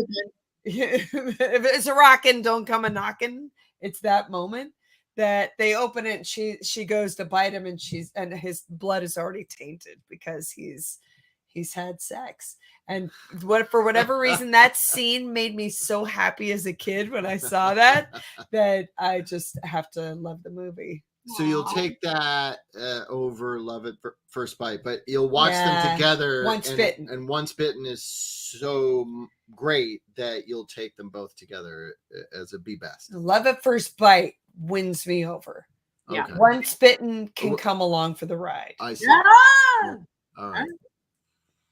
if it's a rocking, don't come a knocking. It's that moment that they open it and she goes to bite him and his blood is already tainted because he's had sex. And for whatever reason, that scene made me so happy as a kid when I saw that I just have to love the movie. So you'll take that over Love at First Bite, but you'll watch them together. Once Bitten. And Once Bitten is so great that you'll take them both together as a B best. Love at First Bite wins me over. Okay. Yeah. Once Bitten can come along for the ride. I see. Yeah. All right.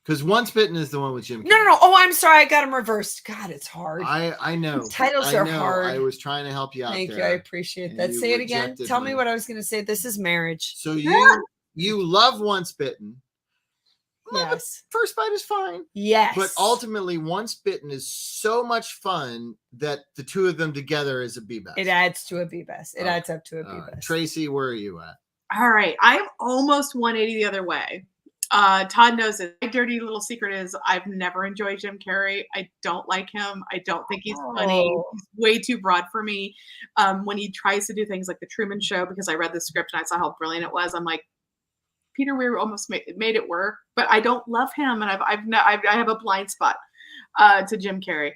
Because Once Bitten is the one with Jim Carrey. No. Oh, I'm sorry. I got them reversed. God, it's hard. I know. These titles are hard. I was trying to help you out. Thank you. I appreciate that. Say it again. Tell me what I was going to say. This is marriage. So you love Once Bitten. Yes. First Bite is fine. Yes. But ultimately, Once Bitten is so much fun that the two of them together is a B best. It adds to a B best. It adds up to a B best. Tracy, where are you at? All right. I'm almost 180 the other way. Todd knows it. My dirty little secret is I've never enjoyed Jim Carrey. I don't like him. I don't think he's funny. He's way too broad for me. When he tries to do things like The Truman Show, because I read the script and I saw how brilliant it was, I'm like, Peter Weir almost made it work, but I don't love him, and I have a blind spot to Jim Carrey.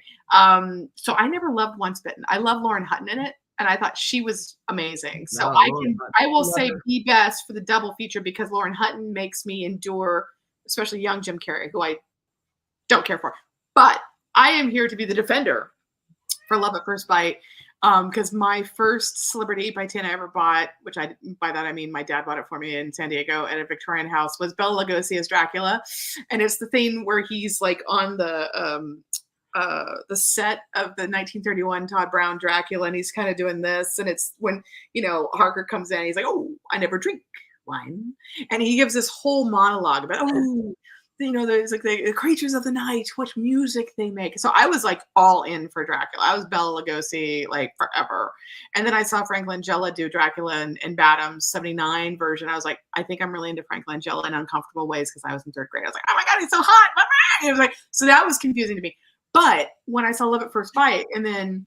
So I never loved Once Bitten. I love Lauren Hutton in it, and I thought she was amazing. So I will say be best for the double feature because Lauren Hutton makes me endure, especially young Jim Carrey, who I don't care for. But I am here to be the defender for Love at First Bite. Because my first celebrity 8x10 I ever bought, which by that I mean my dad bought it for me in San Diego at a Victorian house, was Bela Lugosi as Dracula, and it's the thing where he's like on the set of the 1931 Todd Brown Dracula, and he's kind of doing this, and it's when Harker comes in, and he's like, "Oh, I never drink wine," and he gives this whole monologue about there's like the creatures of the night, what music they make. So I was like all in for Dracula. I was Bela Lugosi like forever. And then I saw Frank Langella do Dracula in Badham's 79 version. I was like, I think I'm really into Frank Langella in uncomfortable ways because I was in third grade. I was like, oh my God, he's so hot. It was like, so that was confusing to me. But when I saw Love at First Bite and then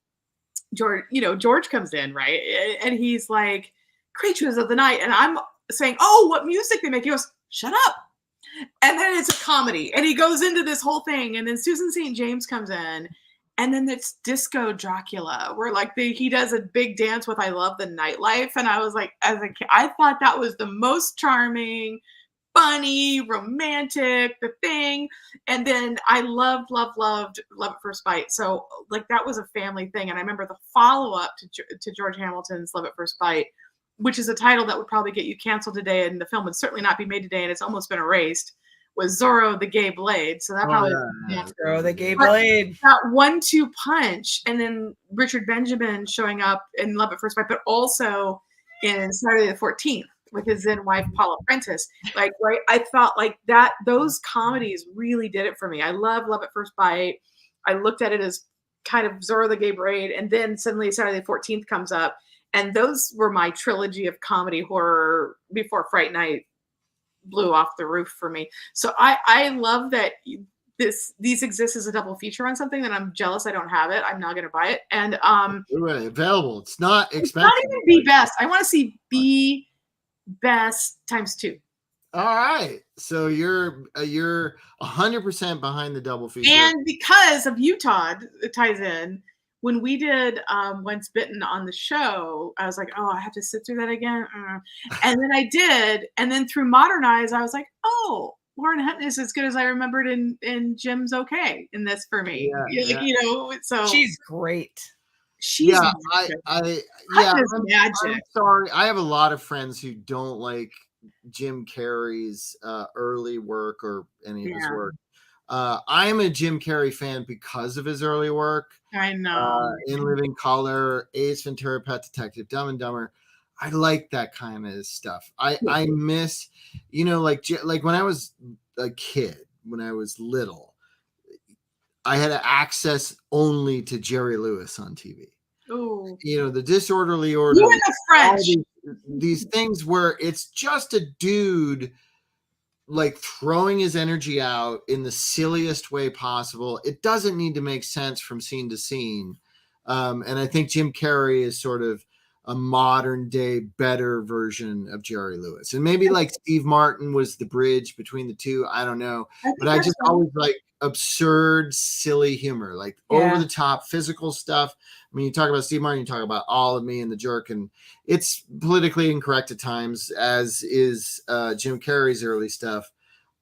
George comes in, right? And he's like, creatures of the night. And I'm saying, oh, what music they make. He goes, shut up. And then it's a comedy, and he goes into this whole thing, and then Susan St. James comes in, and then it's Disco Dracula, where like he does a big dance with "I Love the Nightlife," and I was like, as a kid, I thought that was the most charming, funny, romantic, the thing, and then I loved Love at First Bite. So like that was a family thing, and I remember the follow up to George Hamilton's Love at First Bite, which is a title that would probably get you canceled today, and the film would certainly not be made today, and it's almost been erased, was Zorro the Gay Blade. So that probably Zorro the Gay Blade. That 1-2 punch, and then Richard Benjamin showing up in Love at First Bite, but also in Saturday the 14th with his then wife Paula Prentice. Like, right, I felt like that those comedies really did it for me. I love Love at First Bite. I looked at it as kind of Zorro the Gay Blade, and then suddenly Saturday the 14th comes up. And those were my trilogy of comedy horror before Fright Night blew off the roof for me. So I love that these exist as a double feature on something that I'm jealous I don't have it. I'm not going to buy it. And Blu-ray available. It's not expensive. It's not even B best. I want to see B best ×2. All right. So you're 100% behind the double feature. And because of you, Todd, it ties in. When we did Once Bitten on the show, I was like, oh, I have to sit through that again. And then I did. And then through Modernize, I was like, oh, Lauren Hutton is as good as I remembered in Jim's Okay in this for me. Yeah. So she's great. She's magic. I'm sorry. I have a lot of friends who don't like Jim Carrey's early work or any of his work. I'm a Jim Carrey fan because of his early work. I know. In Living Color, Ace Ventura, Pet Detective, Dumb and Dumber. I like that kind of stuff. I miss, like when I was a kid, when I was little, I had access only to Jerry Lewis on TV. Ooh. The Disorderly Order. You and the French. These things where it's just a dude like throwing his energy out in the silliest way possible. It doesn't need to make sense from scene to scene. And I think Jim Carrey is sort of a modern day better version of Jerry Lewis. And maybe like Steve Martin was the bridge between the two. I don't know. But I just always like absurd, silly humor, like over the top physical stuff. I mean, you talk about Steve Martin, you talk about All of Me and The Jerk, and it's politically incorrect at times, as is Jim Carrey's early stuff.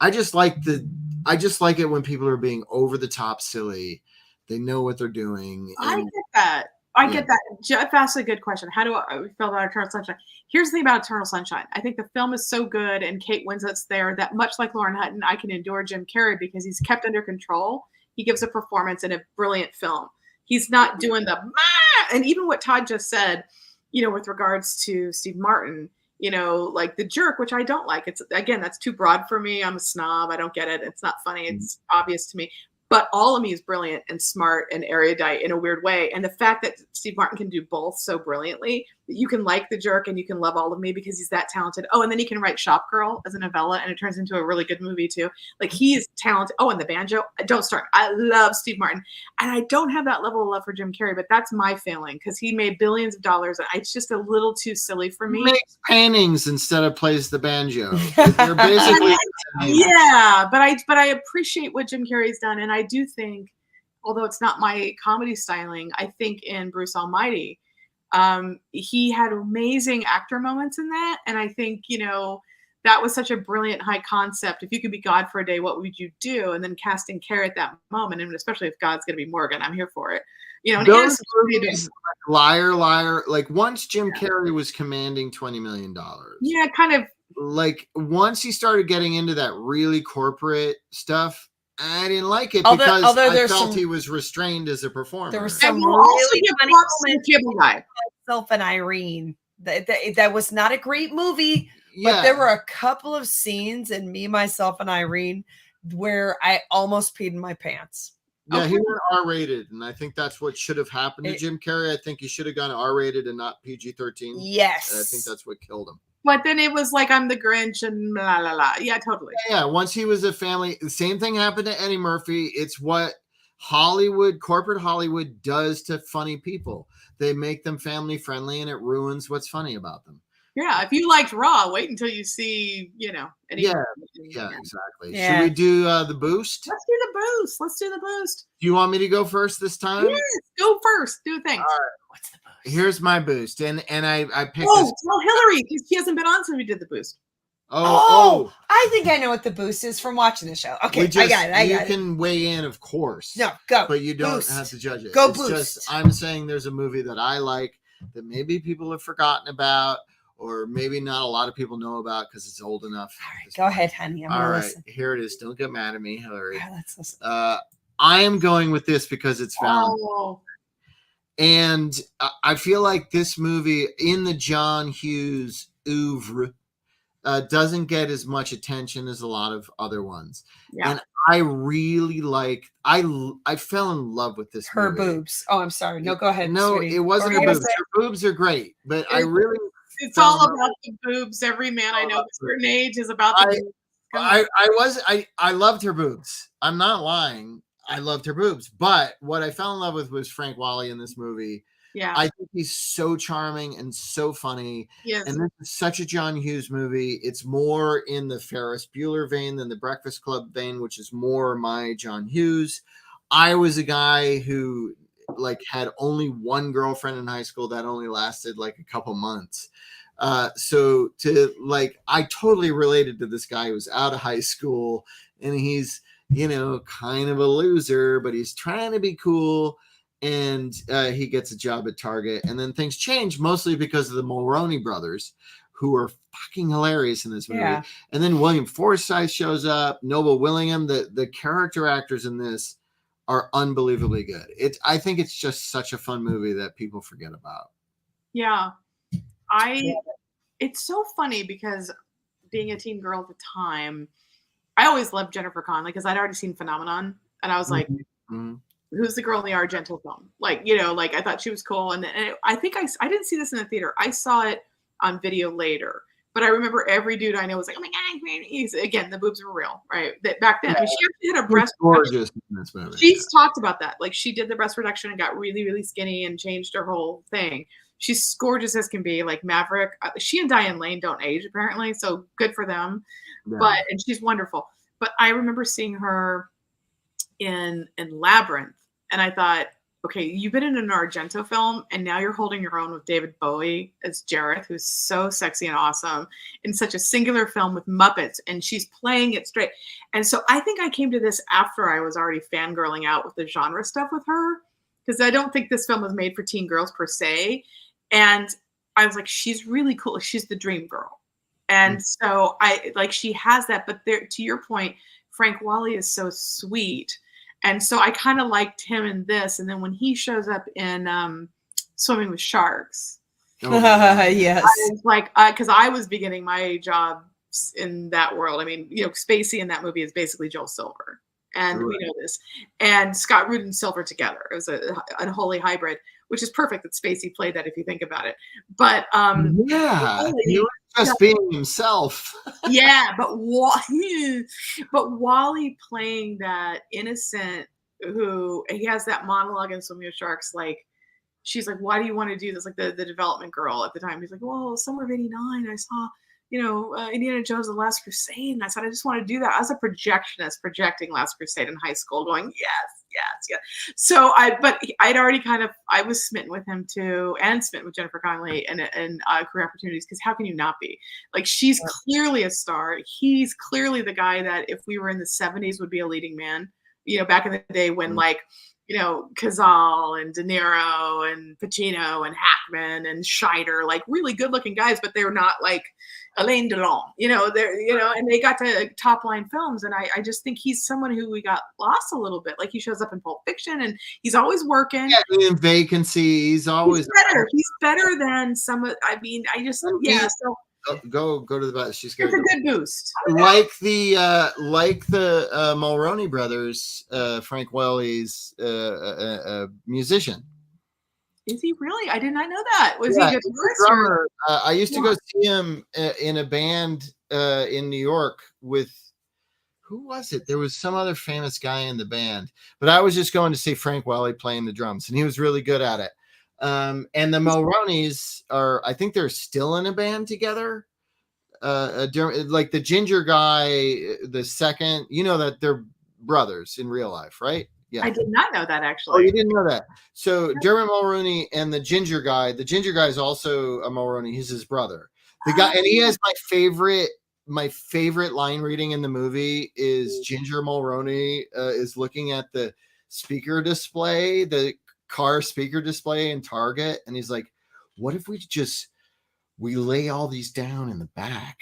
I just like it when people are being over the top silly. They know what they're doing. I get that. I get that. Jeff asked a good question. How do I feel about Eternal Sunshine? Here's the thing about Eternal Sunshine. I think the film is so good and Kate Winslet's there that much like Lauren Hutton, I can endure Jim Carrey because he's kept under control. He gives a performance in a brilliant film. He's not doing the and even what Todd just said, with regards to Steve Martin, like The Jerk, which I don't like. It's again, that's too broad for me. I'm a snob. I don't get it. It's not funny. It's obvious to me. But All of Me is brilliant and smart and erudite in a weird way. And the fact that Steve Martin can do both so brilliantly, that you can like The Jerk and you can love All of Me because he's that talented. Oh, and then he can write Shop Girl as a novella and it turns into a really good movie too. Like he's talented. Oh, and The Banjo. Don't start. I love Steve Martin. And I don't have that level of love for Jim Carrey, but that's my failing because he made billions of dollars. And it's just a little too silly for me. He makes paintings instead of plays the banjo. They're basically yeah, but I appreciate what Jim Carrey's done. And I do think, although it's not my comedy styling, I think in Bruce Almighty, he had amazing actor moments in that. And I think, that was such a brilliant high concept. If you could be God for a day, what would you do? And then casting Carrey at that moment, and especially if God's going to be Morgan, I'm here for it. And those movies, like Liar, Liar, like once Jim Carrey was commanding $20 million. Yeah, kind of. Like once he started getting into that really corporate stuff, I didn't like it because I felt he was restrained as a performer. There was some really funny moments. Myself and Irene. That was not a great movie, but there were a couple of scenes in Me, Myself, and Irene where I almost peed in my pants. Yeah, he went R-rated, and I think that's what should have happened to Jim Carrey. I think he should have gone R-rated and not PG-13. Yes. I think that's what killed him. But then it was like, I'm the Grinch and la la la. Yeah, totally. Yeah, once he was a family, the same thing happened to Eddie Murphy. It's what corporate Hollywood does to funny people. They make them family friendly and it ruins what's funny about them. Yeah, if you liked Raw, wait until you see, Eddie Yeah, exactly. Yeah. Should we do the boost? Let's do the boost. Do you want me to go first this time? Yes, go first. Do things. All right. What's the boost? Here's my boost, and I picked. Oh, tell Hillary because she hasn't been on since we did the boost. Oh, I think I know what the boost is from watching the show. Okay, I got it. You can weigh in, of course. No, go. But you don't have to judge it. Go boost. I'm saying there's a movie that I like that maybe people have forgotten about, or maybe not a lot of people know about because it's old enough. All right, go ahead, honey. All right, here it is. Don't get mad at me, Hillary. All right, let's listen. I am going with this because it's Valentine. Oh. And I feel like this movie in the John Hughes oeuvre doesn't get as much attention as a lot of other ones. Yeah. And I really I fell in love with this Her movie. Boobs. Oh, I'm sorry. No, go ahead. No, sweetie. It wasn't her boobs. Her boobs are great, but I really... It's all about the boobs. Every man I know a certain age is about the boobs. I loved her boobs. I'm not lying. I loved her boobs, but what I fell in love with was Frank Whaley in this movie. Yeah, I think he's so charming and so funny. Yes. And this is such a John Hughes movie. It's more in the Ferris Bueller vein than the Breakfast Club vein, which is more my John Hughes. I was a guy who had only one girlfriend in high school that only lasted a couple months. So I totally related to this guy who was out of high school and he's, kind of a loser, but he's trying to be cool. And he gets a job at Target. And then things change mostly because of the Mulroney brothers, who are fucking hilarious in this movie. Yeah. And then William Forsythe shows up, Noble Willingham. The character actors in this are unbelievably good. I think it's just such a fun movie that people forget about. Yeah. It's so funny because being a teen girl at the time, I always loved Jennifer Connelly because I'd already seen Phenomenon. And I was like, who's the girl in the Argento film? Like, like I thought she was cool. And I think I didn't see this in the theater. I saw it on video later. But I remember every dude I know was like, oh my God, again, the boobs were real, right? That back then. I mean, she actually had a breast gorgeous in this movie. She's talked about that. Like, she did the breast reduction and got really, really skinny and changed her whole thing. She's gorgeous as can be, like Maverick. She and Diane Lane don't age, apparently, so good for them. Yeah. And she's wonderful. But I remember seeing her in Labyrinth, and I thought, okay, you've been in an Argento film, and now you're holding your own with David Bowie as Jareth, who's so sexy and awesome in such a singular film with Muppets, and she's playing it straight. And so I think I came to this after I was already fangirling out with the genre stuff with her, because I don't think this film was made for teen girls per se. And I was like, she's really cool. She's the dream girl. And so she has that. But there, to your point, Frank Whaley is so sweet. And so I kind of liked him in this. And then when he shows up in Swimming with Sharks. Yes. I was like, because I was beginning my job in that world. I mean, Spacey in that movie is basically Joel Silver. And we know this. And Scott Rudin Silver together. It was a unholy hybrid, which is perfect that Spacey played that if you think about it. But he was just being himself. Yeah, but Wally playing that innocent who he has that monologue in Swimming with Sharks, like she's like, why do you want to do this? Like the development girl at the time. He's like, well, summer of '89, I saw Indiana Jones and the Last Crusade. And I said, I just want to do that. I was a projectionist projecting Last Crusade in high school going, yes. So I'd already I was smitten with him too, and smitten with Jennifer Connelly and Career Opportunities, because how can you not be? Like, she's clearly a star. He's clearly the guy that if we were in the 70s would be a leading man, back in the day when Cazale and De Niro and Pacino and Hackman and Scheider, like really good looking guys, but they're not like Alain Delon, and they got to top line films. And I just think he's someone who we got lost a little bit. Like, he shows up in Pulp Fiction and he's always working. Yeah, in Vacancy, he's always better. He's better than some of, so go to the bus. She's good. It's a good boost. Like the Mulroney brothers, Frank Whaley's a musician. Is he really? I did not know that. Was he just a drummer? I used to go see him in a band in New York with, who was it? There was some other famous guy in the band, but I was just going to see Frank Whaley playing the drums, and he was really good at it. And the Mulroneys I think they're still in a band together. Like the ginger guy, the second, that they're brothers in real life, right? Yeah. I did not know that, actually. Oh, you didn't know that? So Dermot Mulroney and the ginger guy is also a Mulroney. He's his brother. The guy, and he has my favorite line reading in the movie is Ginger Mulroney is looking at the speaker display, the car speaker display in Target, and he's like, what if we lay all these down in the back?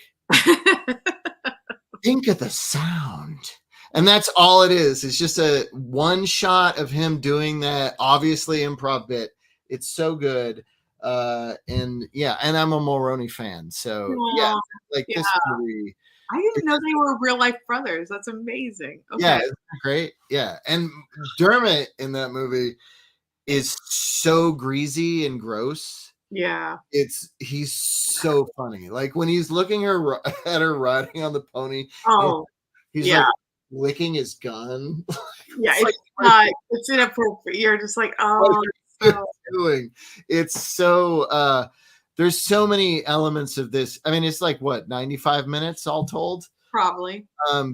Think of the sound. And that's all it is. It's just a one shot of him doing that, obviously improv bit. It's so good. And I'm a Mulroney fan. So this movie. I didn't know they were real life brothers. That's amazing. Okay. Yeah, isn't that great? Yeah. And Dermot in that movie is so greasy and gross. Yeah. He's so funny. Like when he's looking at her riding on the pony. Oh, he's like licking his gun. Yeah, it's inappropriate. You're just like, it's so there's so many elements of this. I mean, it's like what, 95 minutes all told? Probably.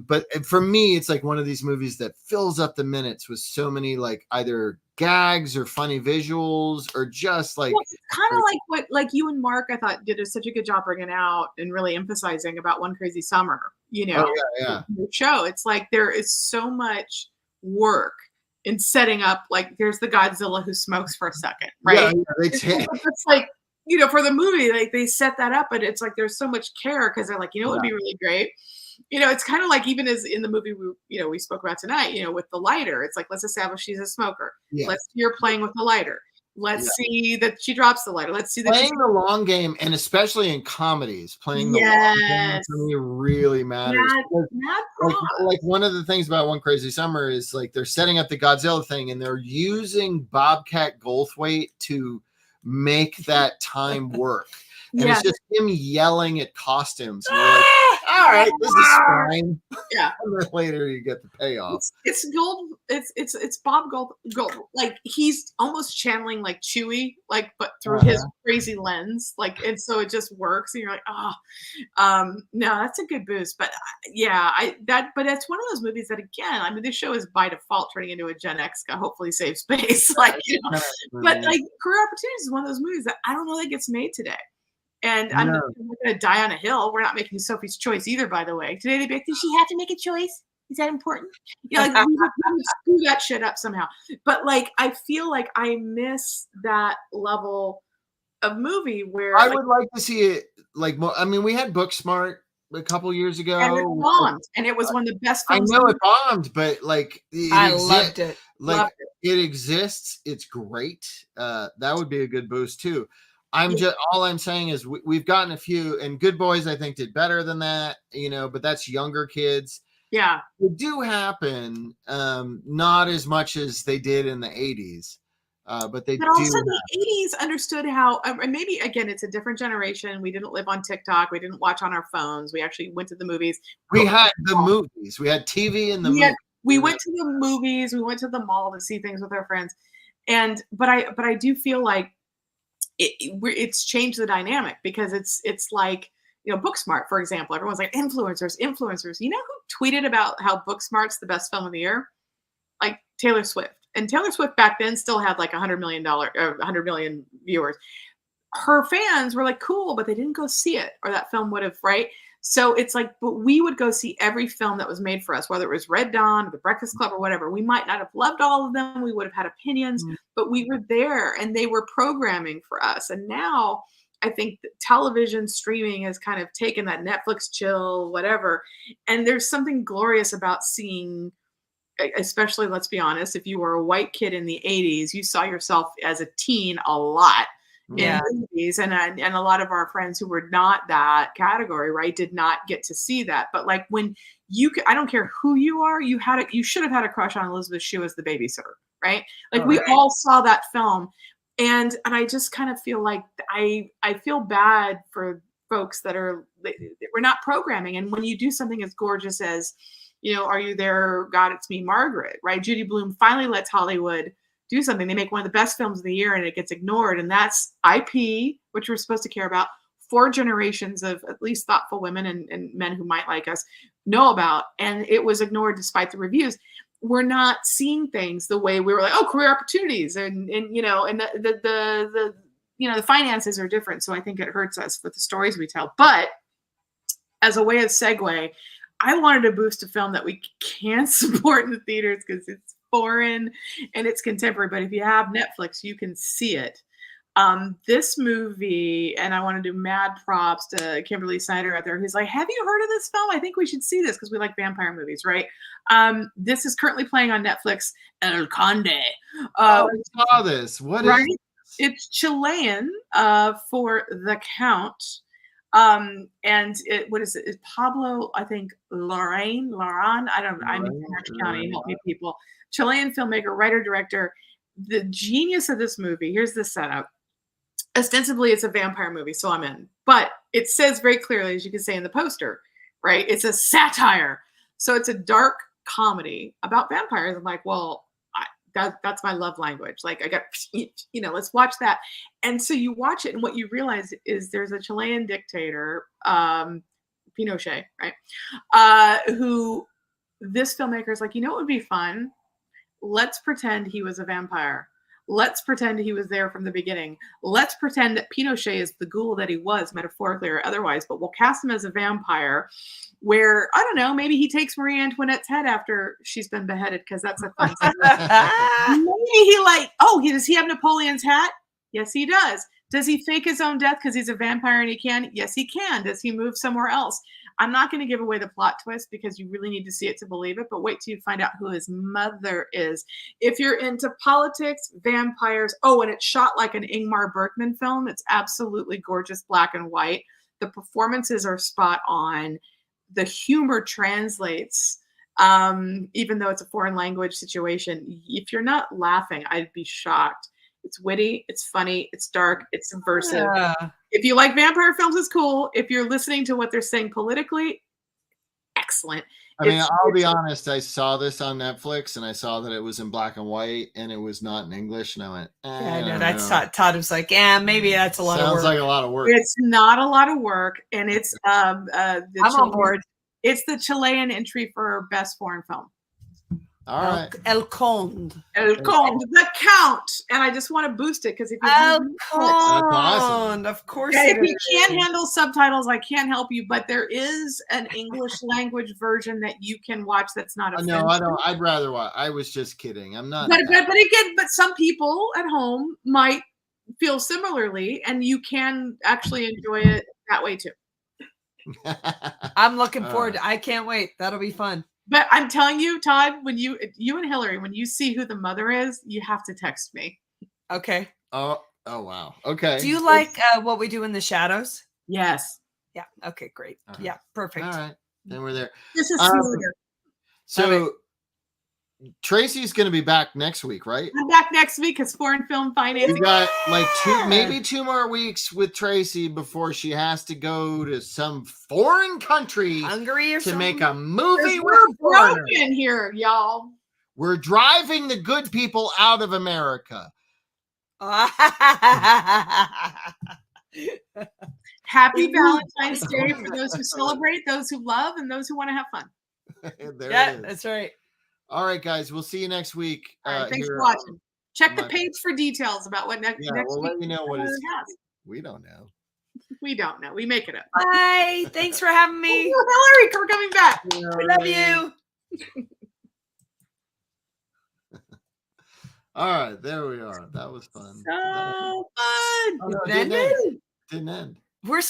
But for me, it's like one of these movies that fills up the minutes with so many like either gags or funny visuals or just like it's kind of like what you and Mark I thought did such a good job bringing out and really emphasizing about One Crazy Summer, the show. It's like there is so much work in setting up, like there's the Godzilla who smokes for a second, right? It's like, for the movie, like they set that up, but it's like there's so much care because they're like, it would be really great. It's kind of like even as in the movie we spoke about tonight, with the lighter. It's like, let's establish she's a smoker. Yeah. You're playing with the lighter. Let's see that she drops the lighter. Let's see that playing the long game, and especially in comedies, playing the long game for me really matters. Like one of the things about One Crazy Summer is like they're setting up the Godzilla thing, and they're using Bobcat Goldthwait to make that time work. And it's just him yelling at costumes. And you're like, all right, this is fine. Yeah. And then later you get the payoff. It's Gold. It's Bob Gold. Like he's almost channeling like Chewie, like but through his crazy lens. Like, and so it just works. And you're like, no, that's a good boost. But but it's one of those movies that again, I mean, this show is by default turning into a Gen X guy. Hopefully, save space. Like, you know, but like Career Opportunities is one of those movies that I don't know that gets made today. And I'm not going to die on a hill. We're not making Sophie's Choice either, by the way. Today, they'd be like, does she have to make a choice? Is that important? You know, like, we would screw that shit up somehow. But, like, I feel like I miss that level of movie where I would like to see it, like, more. I mean, we had Booksmart a couple years ago. And it bombed. And it was one of the best films. I know it bombed, but, like, I loved it. Like, it exists. It's great. That would be a good boost, too. All I'm saying is we've gotten a few, and Good Boys I think did better than that, you know, but that's younger kids. Yeah, it do happen, not as much as they did in the 80s, but they. But also the 80s understood how, and maybe again it's a different generation. We didn't live on TikTok. We didn't watch on our phones. We actually went to the movies. We had the movies. We had TV in the movies. We went to the movies. We went to the mall to see things with our friends, but I do feel like. It's changed the dynamic because it's like, you know, Booksmart, for example. Everyone's like influencers. You know who tweeted about how Booksmart's the best film of the year? Like Taylor Swift. And Taylor Swift back then still had like $100 million viewers. Her fans were like, cool, but they didn't go see it, or that film would have, right? So it's like, but we would go see every film that was made for us, whether it was Red Dawn or The Breakfast Club or whatever. We might not have loved all of them. We would have had opinions, but we were there and they were programming for us. And now I think that television streaming has kind of taken that Netflix chill, whatever. And there's something glorious about seeing, especially, let's be honest, if you were a white kid in the 80s, you saw yourself as a teen a lot. In movies, and a lot of our friends who were not that category, right, did not get to see that. But like when I don't care who you are, you should have had a crush on Elizabeth Shue as the babysitter, right? Like we all saw that film, and I just kind of feel like I feel bad for folks that we're not programming. And when you do something as gorgeous as, you know, Are You There, God, It's Me, Margaret, right? Judy Blume finally lets Hollywood do something. They make one of the best films of the year and it gets ignored. And that's IP, which we're supposed to care about. 4 generations of at least thoughtful women and men who might like us know about. And it was ignored despite the reviews. We're not seeing things the way we were like, oh, Career Opportunities. And you know, and the you know, the finances are different. So I think it hurts us with the stories we tell. But as a way of segue, I wanted to boost a film that we can support in the theaters because it's foreign and it's contemporary, but if you have Netflix, you can see it. This movie, and I want to do mad props to Kimberly Snyder out there, who's like, have you heard of this film? I think we should see this because we like vampire movies, right? This is currently playing on Netflix, El Conde. I saw this. What is it? It's Chilean for The Count. And what is it? It's Pablo, I think, Larraín. I'm in Orange County. Help me, people. Chilean filmmaker, writer, director. The genius of this movie, here's the setup. Ostensibly, it's a vampire movie, so I'm in. But it says very clearly, as you can say in the poster, right? It's a satire. So it's a dark comedy about vampires. I'm like, well, that's my love language. Like, I got, you know, let's watch that. And so you watch it, and what you realize is there's a Chilean dictator, Pinochet, right? Who this filmmaker is like, you know what would be fun? Let's pretend he was a vampire. Let's pretend he was there from the beginning. Let's pretend that Pinochet is the ghoul that he was, metaphorically or otherwise, but we'll cast him as a vampire where, I don't know, maybe he takes Marie Antoinette's head after she's been beheaded, because that's a fun Maybe he does he have Napoleon's hat? Yes, he does. Does he fake his own death because he's a vampire and he can? Yes, he can. Does he move somewhere else? I'm not going to give away the plot twist because you really need to see it to believe it, but wait till you find out who his mother is. If you're into politics, vampires, and it's shot like an Ingmar Bergman film. It's absolutely gorgeous, black and white. The performances are spot on. The humor translates, even though it's a foreign language situation. If you're not laughing, I'd be shocked. It's witty, it's funny, it's dark, it's subversive. Yeah. If you like vampire films, it's cool. If you're listening to what they're saying politically, excellent. I mean, I'll be honest. I saw this on Netflix, and I saw that it was in black and white, and it was not in English. And I went, I know. That's Todd was like, yeah, maybe that's a lot of work. Sounds like a lot of work. It's not a lot of work, and it's I'm on board. It's the Chilean entry for best foreign film. All right. El Conde. El Conde, the Count. And I just want to boost it because if you El Conde, of course. If you can't handle subtitles, I can't help you. But there is an English language version that you can watch that's not offensive. No, I don't. I'd rather watch. I was just kidding. I'm not. But again, some people at home might feel similarly, and you can actually enjoy it that way too. I'm looking forward. I can't wait. That'll be fun. But I'm telling you, Todd, when you and Hillary, when you see who the mother is, you have to text me. Okay. Oh wow. Okay. Do you like What We Do in the Shadows? Yes. Yeah. Okay, great. Yeah, perfect. All right. Then we're there. This is smoother. So Tracy's going to be back next week, right? I'm back next week because foreign film financing. You got like maybe 2 more weeks with Tracy before she has to go to some foreign country, Hungary or to make a movie. We're broken here, y'all. We're driving the good people out of America. Happy Valentine's Day for those who celebrate, those who love, and those who want to have fun. That's right. All right, guys. We'll see you next week. All right, thanks for watching. Check the page for details about what next we'll week. let you know what it's. We don't know. We don't know. We make it up. Bye. Thanks for having me. Hillary, we're coming back. We love you. All right, there we are. That was fun. So fun. Oh, no, didn't end. We're